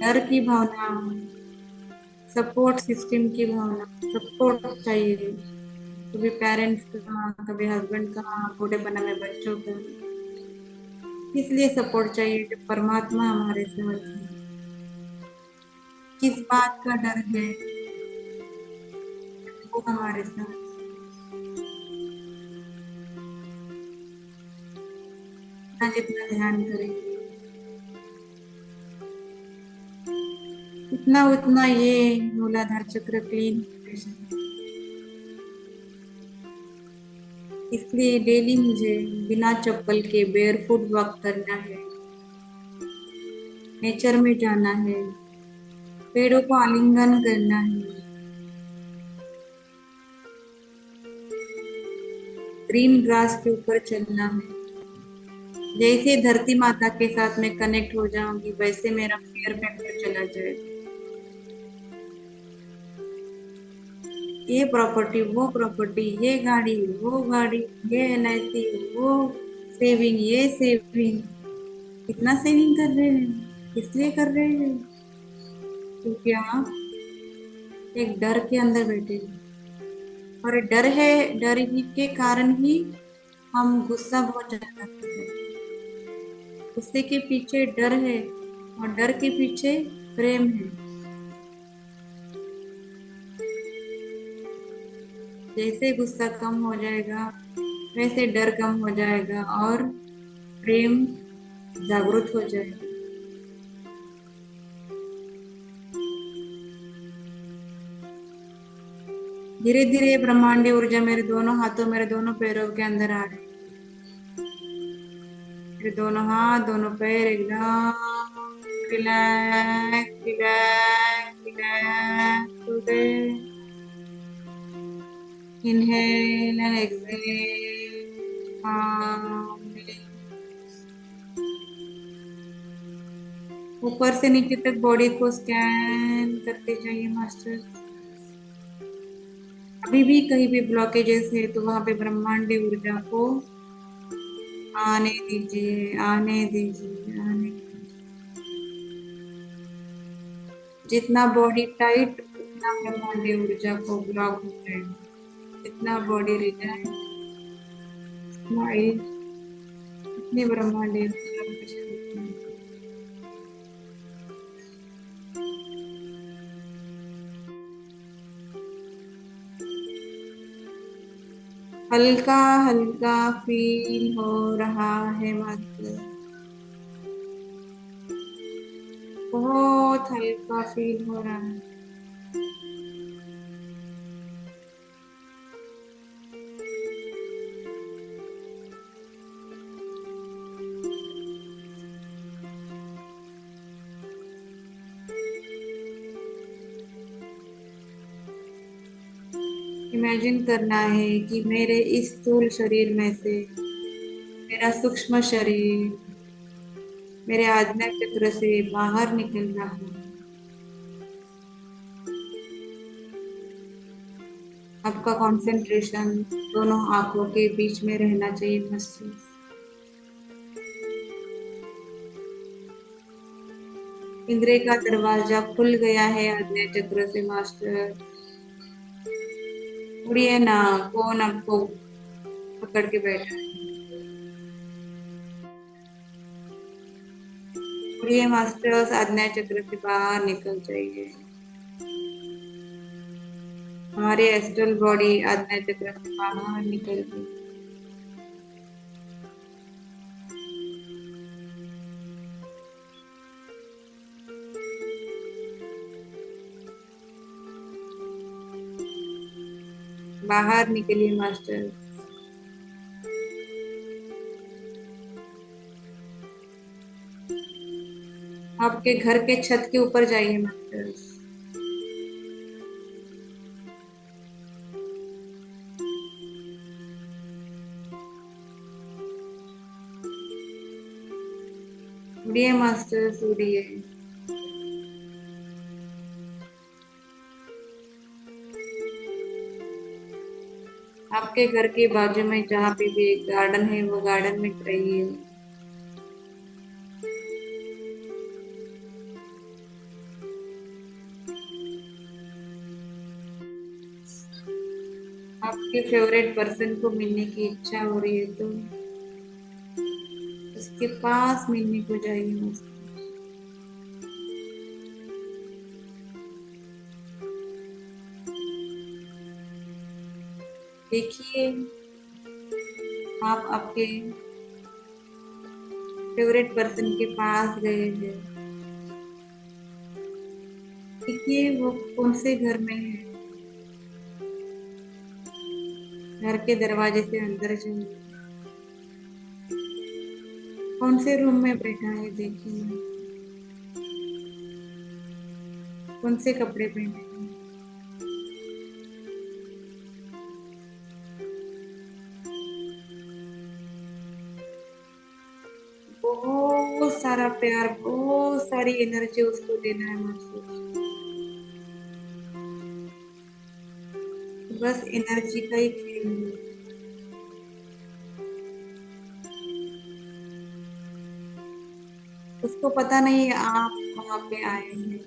डर की भावना, सपोर्ट सिस्टम की भावना, सपोर्ट चाहिए, कभी पेरेंट्स का, कभी हस्बैंड का, बूढ़ेपना में बच्चों का, इसलिए सपोर्ट चाहिए कि परमात्मा हमारे साथ है। किस बात का डर है वो हमारे साथ, ना जितना ध्यान करेंगे उतना उतना ये मूलाधार चक्र क्लीन। इसलिए डेली मुझे बिना चप्पल के बेयरफुट वॉक करना है, नेचर में जाना है, पेड़ों को आलिंगन करना है, ग्रीन ग्रास के ऊपर चलना है। जैसे धरती माता के साथ मैं कनेक्ट हो जाऊंगी, वैसे मेरा फियर फैक्टर चला जाएगा। ये प्रॉपर्टी, वो प्रॉपर्टी, ये गाड़ी, वो गाड़ी, ये एलआईसी, वो सेविंग, ये सेविंग। कितना सेविंग कर रहे हैं, इसलिए कर रहे हैं क्योंकि आप एक डर के अंदर बैठे हैं, और डर है, डर ही के कारण ही हम गुस्सा बहुत ज्यादा करते हैं। गुस्से के पीछे डर है और डर के पीछे प्रेम है। जैसे गुस्सा कम हो जाएगा वैसे डर कम हो जाएगा और प्रेम जागृत हो जाएगा। धीरे धीरे ब्रह्मांडीय ऊर्जा मेरे दोनों हाथों, मेरे दोनों पैरों के अंदर आ रही है। मेरे दोनों हाथ, दोनों पैर एकदम रिलैक्स रिलैक्स रिलैक्स हो गए। Inhale and exhale calmly। ऊपर से नीचे तक बॉडी को स्कैन करते जाइए मास्टर। अभी भी कहीं भी ब्लॉकेजेस है तो वहां पे ब्रह्मांडीय ऊर्जा को आने दीजिए, आने दीजिए, आने दीजिए। जितना बॉडी टाइट उतना ब्रह्मांडीय ऊर्जा को ब्लॉक हो जाएगा। जितना बॉडी रिलैक्स, स्माइल, उतनी ब्रह्मांडीय ऊर्जा आपके शरीर में। हल्का हल्का फील हो रहा है मात्र, बहुत हल्का फील हो रहा है। इमेजिन करना है कि मेरे इस स्थूल शरीर में से मेरा सूक्ष्म शरीर मेरे आज्ञा चक्र से बाहर निकल रहा है। आपका कंसंट्रेशन दोनों आंखों के बीच में रहना चाहिए मास्टर। इंद्रिय का दरवाजा खुल गया है आज्ञा चक्र से मास्टर। उड़िए ना, कौन आपको पकड़ के बैठा है? उड़िए मास्टर्स, आज्ञा चक्र से बाहर निकल जाइए। हमारी एस्ट्रल बॉडी आज्ञा चक्र से बाहर निकल गई। बाहर निकलिए मास्टर। आपके घर के छत के ऊपर जाइए मास्टर। उड़िए मास्टर, उड़िए। आपके घर के बाजू में जहाँ पे भी एक गार्डन है, वो गार्डन में रहिए। आपके फेवरेट पर्सन को मिलने की इच्छा हो रही है तो उसके पास मिलने को जाइए मास्टर। देखिए, आप आपके फेवरेट पर्सन के पास गए हैं। देखिए वो कौन से घर में है। घर के दरवाजे से अंदर जाइए। कौन से रूम में बैठा है देखिए। कौन से कपड़े पहने हैं। बहुत सारा प्यार, बहुत सारी एनर्जी उसको देना है मास्टर। बस एनर्जी का ही खेल है। उसको पता नहीं आप वहां पे आए हैं।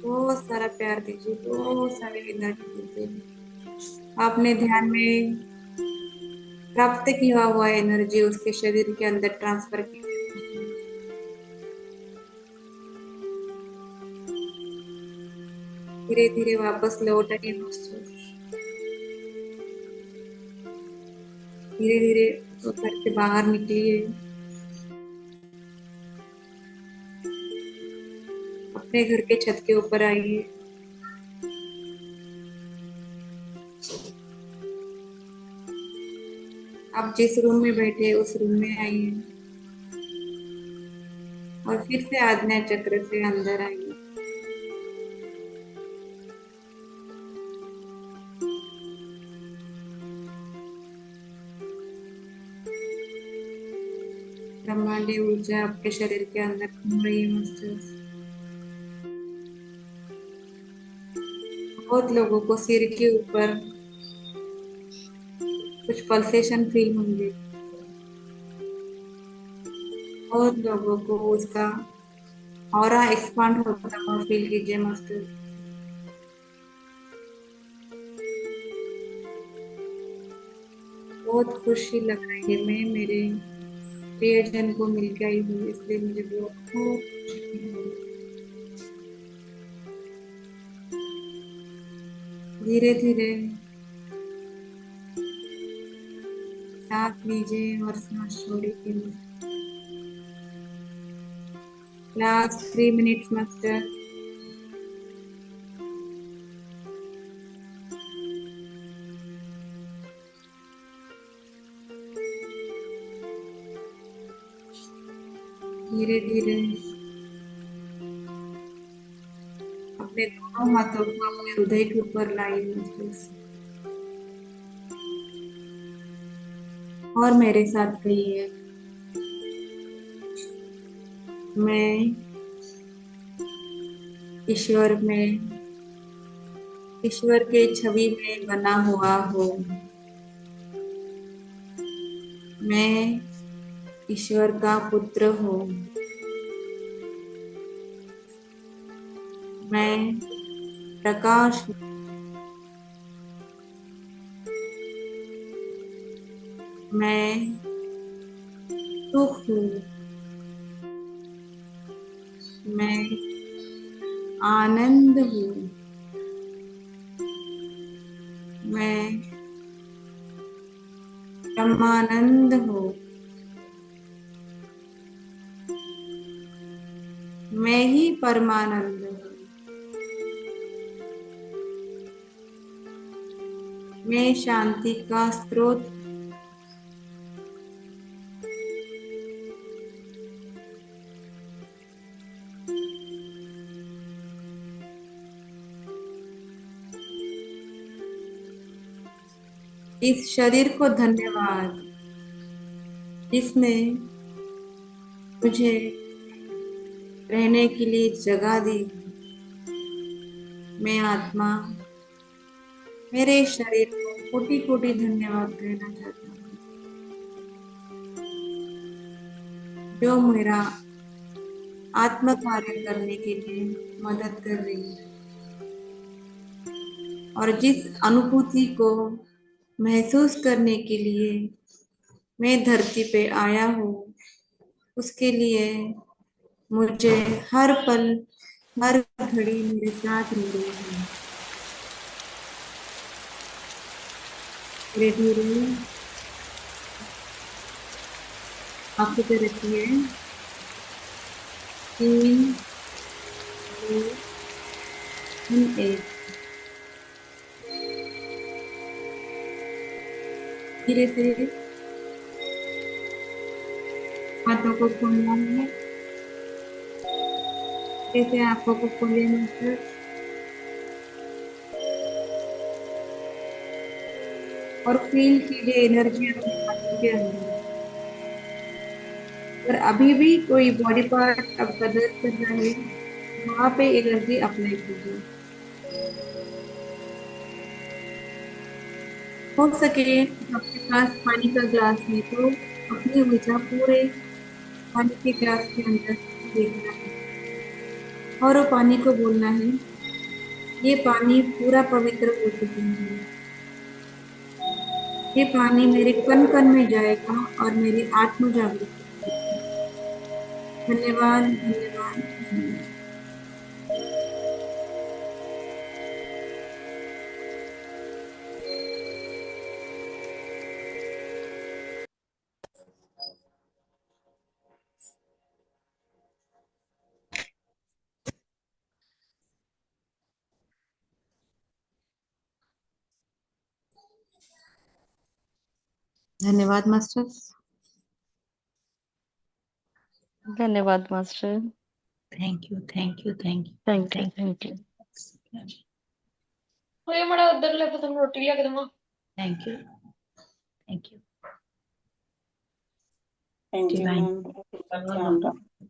बहुत सारा प्यार दीजिए, बहुत सारी एनर्जी दीजिए। आपने ध्यान में प्राप्त किया हुआ एनर्जी उसके शरीर के अंदर ट्रांसफर कीजिए। धीरे धीरे वापस लौट आइए मास्टर। धीरे धीरे तो घर से बाहर निकलिए। अपने घर के छत के ऊपर आइए। आप जिस रूम में बैठे उस रूम में आइए और फिर से आज्ञा चक्र से अंदर आइए। ब्रह्मांडीय ऊर्जा आपके शरीर के अंदर घूम रही है मास्टर। बहुत लोगों को सिर के ऊपर कुछ पल्सेशन फील होंगे। बहुत लोगों को उसका ऑरा एक्सपांड होता हुआ फील कीजिए मास्टर। बहुत खुशी लग रही है। मैं मेरे प्रियजन को मिल के आई हूँ, इसलिए मुझे बहुत खुशी हो रही है। धीरे धीरे सांस लीजिए और सांस छोड़िए। Last 3 minutes master. धीरे धीरे अपने दोनों हाथों को अपने हृदय के ऊपर लाइए मास्टर। और मेरे साथ कहिए, मैं ईश्वर में, ईश्वर के छवि में बना हुआ हूँ। मैं ईश्वर का पुत्र हूँ। मैं प्रकाश हूँ। मैं सुख हूँ। मैं आनंद हूँ। मैं ब्रह्मानंद हूँ। मैं ही परमानंद हूँ। मैं शांति का स्रोत हूँ। इस शरीर को धन्यवाद जिसने मुझे रहने के लिए जगह दी। मैं आत्मा मेरे शरीर को कोटि कोटि धन्यवाद कहना चाहता हूँ जो मेरा आत्म कार्य करने के लिए मदद कर रही है और जिस अनुभूति को महसूस करने के लिए मैं धरती पे आया हूँ उसके लिए मुझे हर पल हर घड़ी मेरे साथ रह रही है। धीरे धीरे आपको क्या रहती है 3 2 1। धीरे से हाथों को खोलना है। जैसे आंखों को खोलिए मास्टर और फील कीजिए एनर्जी अपने हाथों के अंदर। और अभी भी कोई बॉडी पार्ट आपका दर्द कर रहा है वहां पे एनर्जी अप्लाई कीजिए। हो सके आपके पास पानी का ग्लास है तो अपनी ऊर्जा पूरे पानी के ग्लास के अंदर देखना है और वो पानी को बोलना है ये पानी पूरा पवित्र हो चुका है। ये पानी मेरे कण कण में जाएगा और मेरी आत्म जागृत करेगा। धन्यवाद धन्यवाद धन्यवाद। धन्यवाद मास्टर। धन्यवाद master. Thank you thank you thank you thank you thank you. ये बड़ा उधर ले तुम रोटी लिया के दूंगा। Thank you thank you thank you divine ma'am, आपका ध्यान रखो।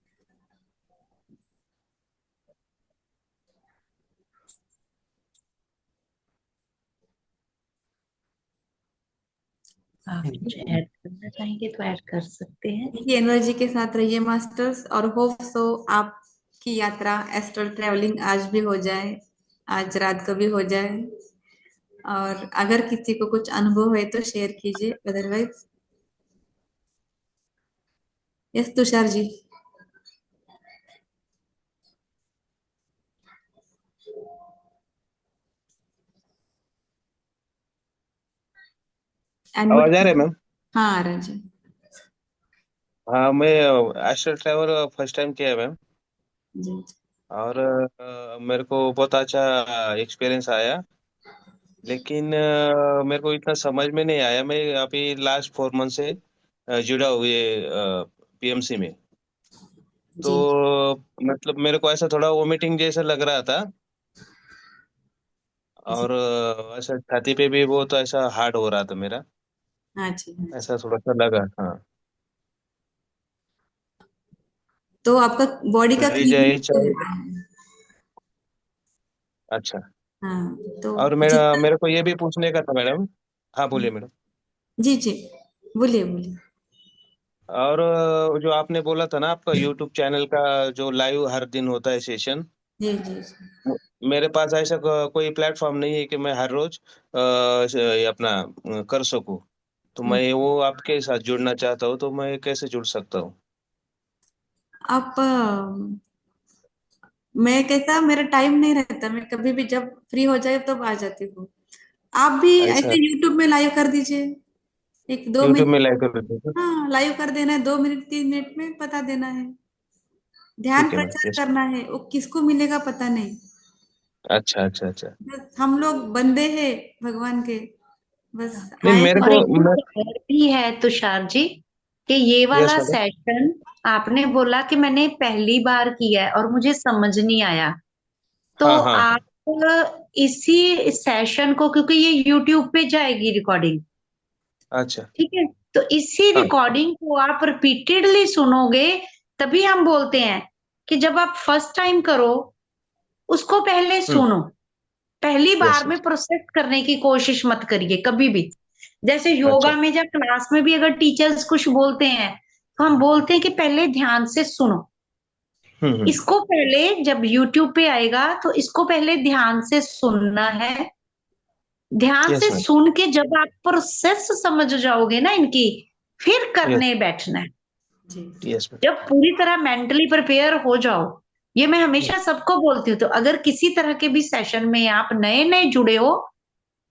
आप मुझे ऐड करना चाहेंगे तो ऐड कर सकते हैं। ये एनर्जी के साथ रहिए मास्टर्स और होप सो आपकी यात्रा एस्ट्रल ट्रेवलिंग आज भी हो जाए आज रात को भी हो जाए और अगर किसी को कुछ अनुभव है तो शेयर कीजिए अदरवाइज। यस तुषार जी। आवाज आ रहा है अनम्यूट। मैम? हाँ आ रहा है जी। हाँ, मैं एस्ट्रल ट्रैवल फर्स्ट टाइम किया है मैम। जी और मेरे को बहुत अच्छा एक्सपीरियंस आया। लेकिन मेरे को इतना समझ में नहीं आया। मैं अभी लास्ट 4 मंथ से जुड़ा हुए पीएमसी में। तो जी मतलब मेरे को ऐसा थोड़ा वोमिटिंग जैसा लग रहा था। जी। और ऐसा छाती पे भी बहुत ऐसा हार्ड हो रहा था मेरा। हाँ जी हाँ जी। ऐसा थोड़ा सा लगा, हाँ। तो आपका बॉडी का मेरी क्लीनिंग इच्छा हो है। रहा है। अच्छा। हाँ तो और मेरा जितना मेरे को ये भी पूछने का था मैडम। हाँ, बोलिए मैडम। जी जी बोलिए बोलिए। और जो आपने बोला था ना, आपका यूट्यूब चैनल का जो लाइव हर दिन होता है सेशन, जी जी जी। मेरे पास ऐसा कोई प्लेटफॉर्म नहीं है कि मैं हर रोज ये अपना कर सकूं। तो हम्म। मैं वो आपके साथ जुड़ना चाहता हूँ, तो मैं कैसे जुड़ सकता हूँ? आप मैं कैसा, मेरा टाइम नहीं रहता, मैं कभी भी जब फ्री हो जाए तब आ जाती हूँ। आप भी ऐसा ऐसे यूट्यूब में लाइव कर दीजिए, एक दो यूट्यूब मिनट। में लाइव कर देते हैं? हाँ, लाइव कर देना है, 2 मिनट 3 मिनट में बता देना है। ध्यान ठीक है मैडम, प्रचार यस। करना है, वो किसको मिलेगा पता नहीं। अच्छा अच्छा अच्छा। बस हम लोग बंदे हैं भगवान के, बस नहीं आए मेरे तो। और को एक मैं, चीज और भी है तुषार जी, कि ये यस वाला मैडम। सेशन आपने बोला कि मैंने पहली बार किया है और मुझे समझ नहीं आया, तो हाँ हाँ हाँ। आप इसी सेशन को, क्योंकि ये यूट्यूब पे जाएगी रिकॉर्डिंग, अच्छा। ठीक है, तो इसी हाँ। रिकॉर्डिंग को आप रिपीटेडली सुनोगे, तभी हम बोलते हैं कि जब आप फर्स्ट टाइम करो उसको पहले हम्म। सुनो, पहली यस बार में यस। प्रोसेस करने की कोशिश मत करिए कभी भी। जैसे योगा अच्छा। में जब क्लास में भी अगर टीचर्स कुछ बोलते हैं, तो हम बोलते हैं कि पहले ध्यान से सुनो। हम्म। इसको पहले जब यूट्यूब पे आएगा तो इसको पहले ध्यान से सुनना है। ध्यान यस से मैडम। सुन के जब आप प्रोसेस समझ जाओगे ना इनकी, फिर यस। करने बैठना है। जी। Yes madam. जब पूरी तरह मेंटली प्रिपेयर हो जाओ, ये मैं हमेशा सबको बोलती हूँ। तो अगर किसी तरह के भी सेशन में आप नए नए जुड़े हो,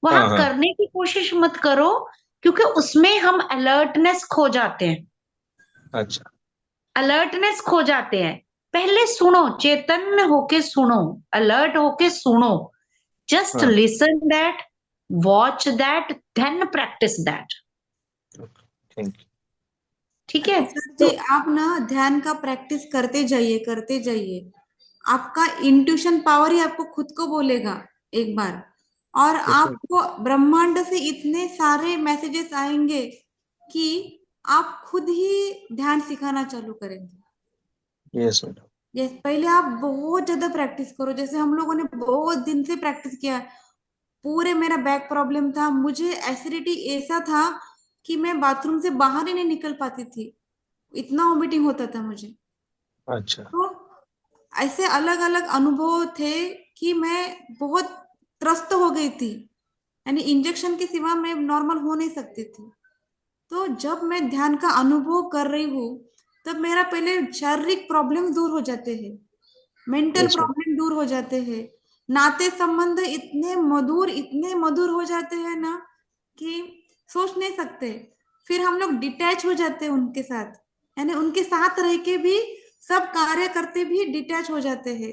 वहां हाँ हाँ। करने की कोशिश मत करो, क्योंकि उसमें हम अलर्टनेस खो जाते हैं, अच्छा। अलर्टनेस खो जाते हैं। पहले सुनो, चैतन्य होके सुनो, अलर्ट होके सुनो, जस्ट हाँ। Listen that, watch that, then practice that. Thank ठीक है। सर जी, तो आप ना ध्यान का प्रैक्टिस करते जाइए करते जाइए। आपका इंट्यूशन पावर ही आपको खुद को बोलेगा एक बार, और यू। आपको ब्रह्मांड से इतने सारे मैसेजेस आएंगे कि आप खुद ही ध्यान सिखाना चालू करेंगे। Yes madam. यस, पहले आप बहुत ज्यादा प्रैक्टिस करो, जैसे हम लोगों ने बहुत दिन से प्रैक्टिस किया। पूरे मेरा बैक प्रॉब्लम था, मुझे एसिडिटी ऐसा था कि मैं बाथरूम से बाहर ही नहीं निकल पाती थी, इतना वोमिटिंग होता था मुझे। अच्छा। तो ऐसे अलग अलग अनुभव थे कि मैं बहुत त्रस्त हो गई थी, यानी इंजेक्शन के सिवा मैं नॉर्मल हो नहीं सकती थी। तो जब मैं ध्यान का अनुभव कर रही हूँ, तब मेरा पहले शारीरिक प्रॉब्लम दूर हो जाते हैं, मेंटल यस मैडम। प्रॉब्लम दूर हो जाते हैं, नाते संबंध इतने मधुर हो जाते हैं ना कि सोच नहीं सकते। फिर हम लोग डिटैच हो जाते हैं उनके साथ, यानी उनके साथ रह के भी सब कार्य करते भी डिटैच हो जाते हैं।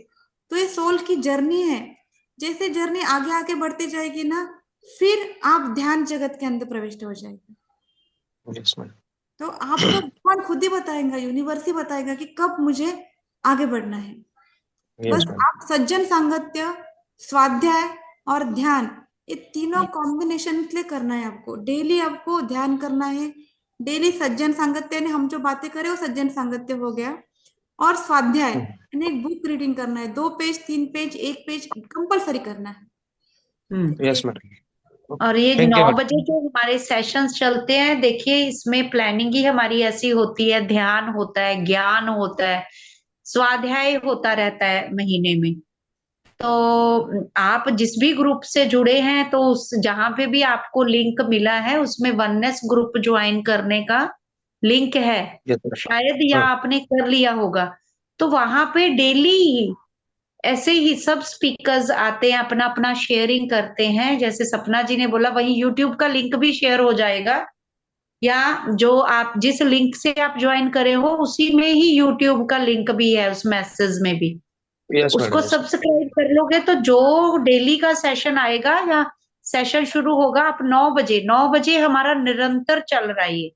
तो ये सोल की जर्नी है। जैसे जर्नी आगे आगे बढ़ती जाएगी ना, फिर आप ध्यान जगत के अंदर प्रविष्ट हो जाएंगे। Yes madam. तो आपको भगवान खुद ही बताएगा, यूनिवर्स ही बताएगा कि कब मुझे आगे बढ़ना है। यस बस मैडम। आप सज्जन सांगत्य, स्वाध्याय और ध्यान, ये तीनों कॉम्बिनेशन के लिए करना है। आपको डेली आपको ध्यान करना है, डेली सज्जन सांगत्य ने हम जो बातें करें वो सज्जन सांगत्य हो गया, और स्वाध्याय यानी एक बुक रीडिंग करना है, 2 पेज 3 पेज 1 पेज कंपलसरी करना है। यस ठीक मैडम। और ये थैंक यू 9 बजे मैडम। जो हमारे सेशंस चलते हैं, देखिए इसमें प्लानिंग ही हमारी ऐसी होती है, ध्यान होता है, ज्ञान होता है, स्वाध्याय होता रहता है महीने में। तो आप जिस भी ग्रुप से जुड़े हैं, तो उस जहां पे भी आपको लिंक मिला है उसमें वननेस ग्रुप ज्वाइन करने का लिंक है, यस मैडम। शायद या हाँ। आपने कर लिया होगा। तो वहां पे डेली ऐसे ही सब स्पीकर्स आते हैं, अपना अपना शेयरिंग करते हैं। जैसे सपना जी ने बोला, वही यूट्यूब का लिंक भी शेयर हो जाएगा, या जो आप जिस लिंक से आप ज्वाइन करे हो उसी में ही यूट्यूब का लिंक भी है, उस मैसेज में भी। यस उसको मैडम। Yes madam. सब्सक्राइब कर लोगे तो जो डेली का सेशन आएगा या सेशन शुरू होगा, आप 9 बजे हमारा निरंतर चल रहा है, ये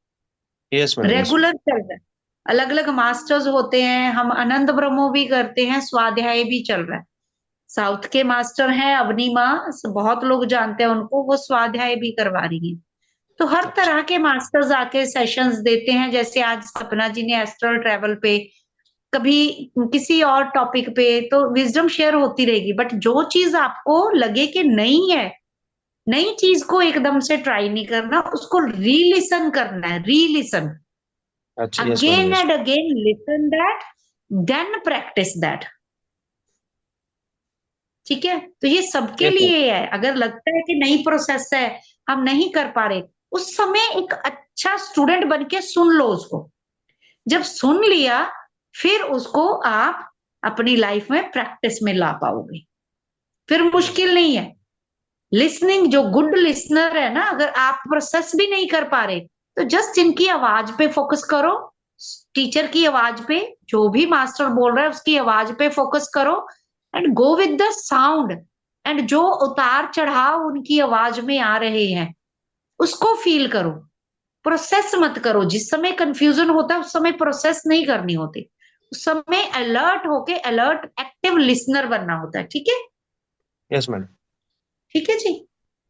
यस मैडम। यस रेगुलर चल रहा है। अलग अलग मास्टर्स होते हैं, हम आनंद ब्रह्मो भी करते हैं, स्वाध्याय भी चल रहा है। साउथ के मास्टर हैं अवनी माँ, बहुत लोग जानते हैं उनको, वो स्वाध्याय भी करवा रही है। तो हर अच्छा। तरह के मास्टर्स आके सेशंस देते हैं। जैसे आज सपना जी ने एस्ट्रल ट्रेवल पे, कभी किसी और टॉपिक पे, तो विजडम शेयर होती रहेगी। बट जो चीज आपको लगे कि नहीं है, नई चीज को एकदम से ट्राई नहीं करना, उसको री लिसन करना है, री लिसन अच्छा। Yes madam. Again yes. And again, listen that, then practice that. ठीक है, तो ये सबके Yes, ma'am. लिए है। अगर लगता है कि नई प्रोसेस है, हम नहीं कर पा रहे, उस समय एक अच्छा स्टूडेंट बन के सुन लो उसको। जब सुन लिया, फिर उसको आप अपनी लाइफ में प्रैक्टिस में ला पाओगे, फिर मुश्किल नहीं है। लिसनिंग, जो गुड लिसनर है ना, अगर आप प्रोसेस भी नहीं कर पा रहे, तो जस्ट इनकी आवाज पे फोकस करो, टीचर की आवाज पे, जो भी मास्टर बोल रहा है उसकी आवाज पे फोकस करो, and go with the sound. And जो उतार चढ़ाव उनकी आवाज में आ रहे हैं, उसको फील करो, प्रोसेस मत करो। जिस समय कंफ्यूजन होता है, उस समय प्रोसेस नहीं करनी होती, उस समय अलर्ट होके, अलर्ट एक्टिव लिसनर बनना होता है। ठीक है, Yes, madam. ठीक है जी।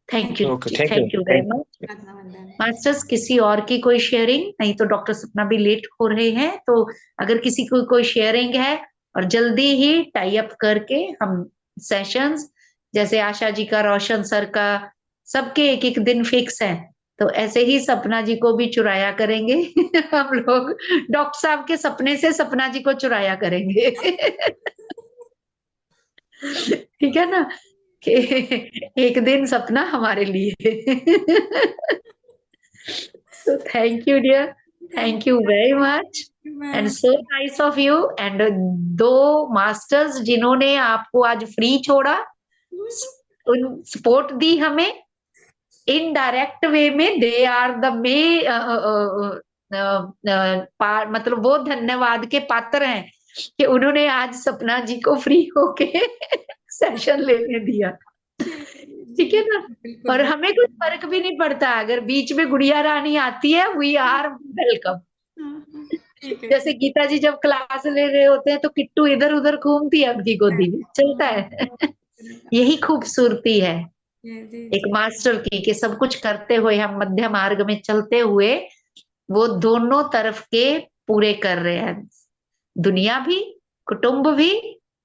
थैंक यू Okay, जी, thank you. Thank you very Thank much. you. वंदन। मास्टर्स, किसी और की कोई शेयरिंग? नहीं तो डॉक्टर सपना भी लेट हो रहे हैं, तो अगर किसी को कोई शेयरिंग है, और जल्दी ही टाई अप करके हम सेशंस, जैसे आशा जी का, रोशन सर का, सबके एक एक दिन फिक्स है, तो ऐसे ही सपना जी को भी चुराया करेंगे हम लोग डॉक्टर साहब के सपने से सपना जी को चुराया करेंगे ठीक है ना, कि एक दिन सपना हमारे लिए So thank you, dear. Thank you very much. And so nice of you. And दो मास्टर्स जिन्होंने आपको आज फ्री छोड़ा, उन सपोर्ट दी हमें इनडायरेक्ट वे में, दे आर द मे मतलब वो धन्यवाद के पात्र हैं कि उन्होंने आज सपना जी को फ्री होके सेशन लेने दिया। ठीक है ना, बिल्कुल और हमें कोई फर्क भी नहीं पड़ता अगर बीच में गुड़िया रानी आती है, वी आर वेलकम। ठीक है। जैसे गीता जी जब क्लास ले रहे होते हैं, तो किट्टू इधर उधर घूमती है अपनी गोदी में, चलता है यही खूबसूरती है जी एक मास्टर की, कि सब कुछ करते हुए, हम मध्य मार्ग में चलते हुए वो दोनों तरफ के पूरे कर रहे हैं, दुनिया भी, कुटुंब भी,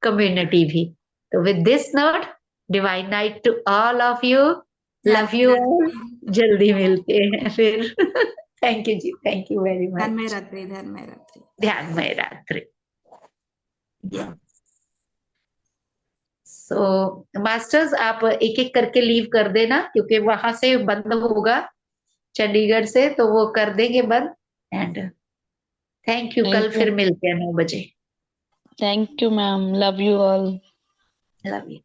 कम्युनिटी भी। तो with this note, divine night to all of you, love you all, जल्दी मिलते हैं फिर थैंक यू जी, थैंक यू वेरी ध्यान में मच। रात्रि, ध्यान में रात्रि। ध्यान में रात्रि। सो मास्टर्स, आप एक एक करके लीव कर देना, क्योंकि वहां से बंद होगा चंडीगढ़ से, तो वो कर देंगे बंद। एंड थैंक यू, कल Thank you. फिर मिलते हैं 9 बजे। Thank you, ma'am. Love you all. Love you.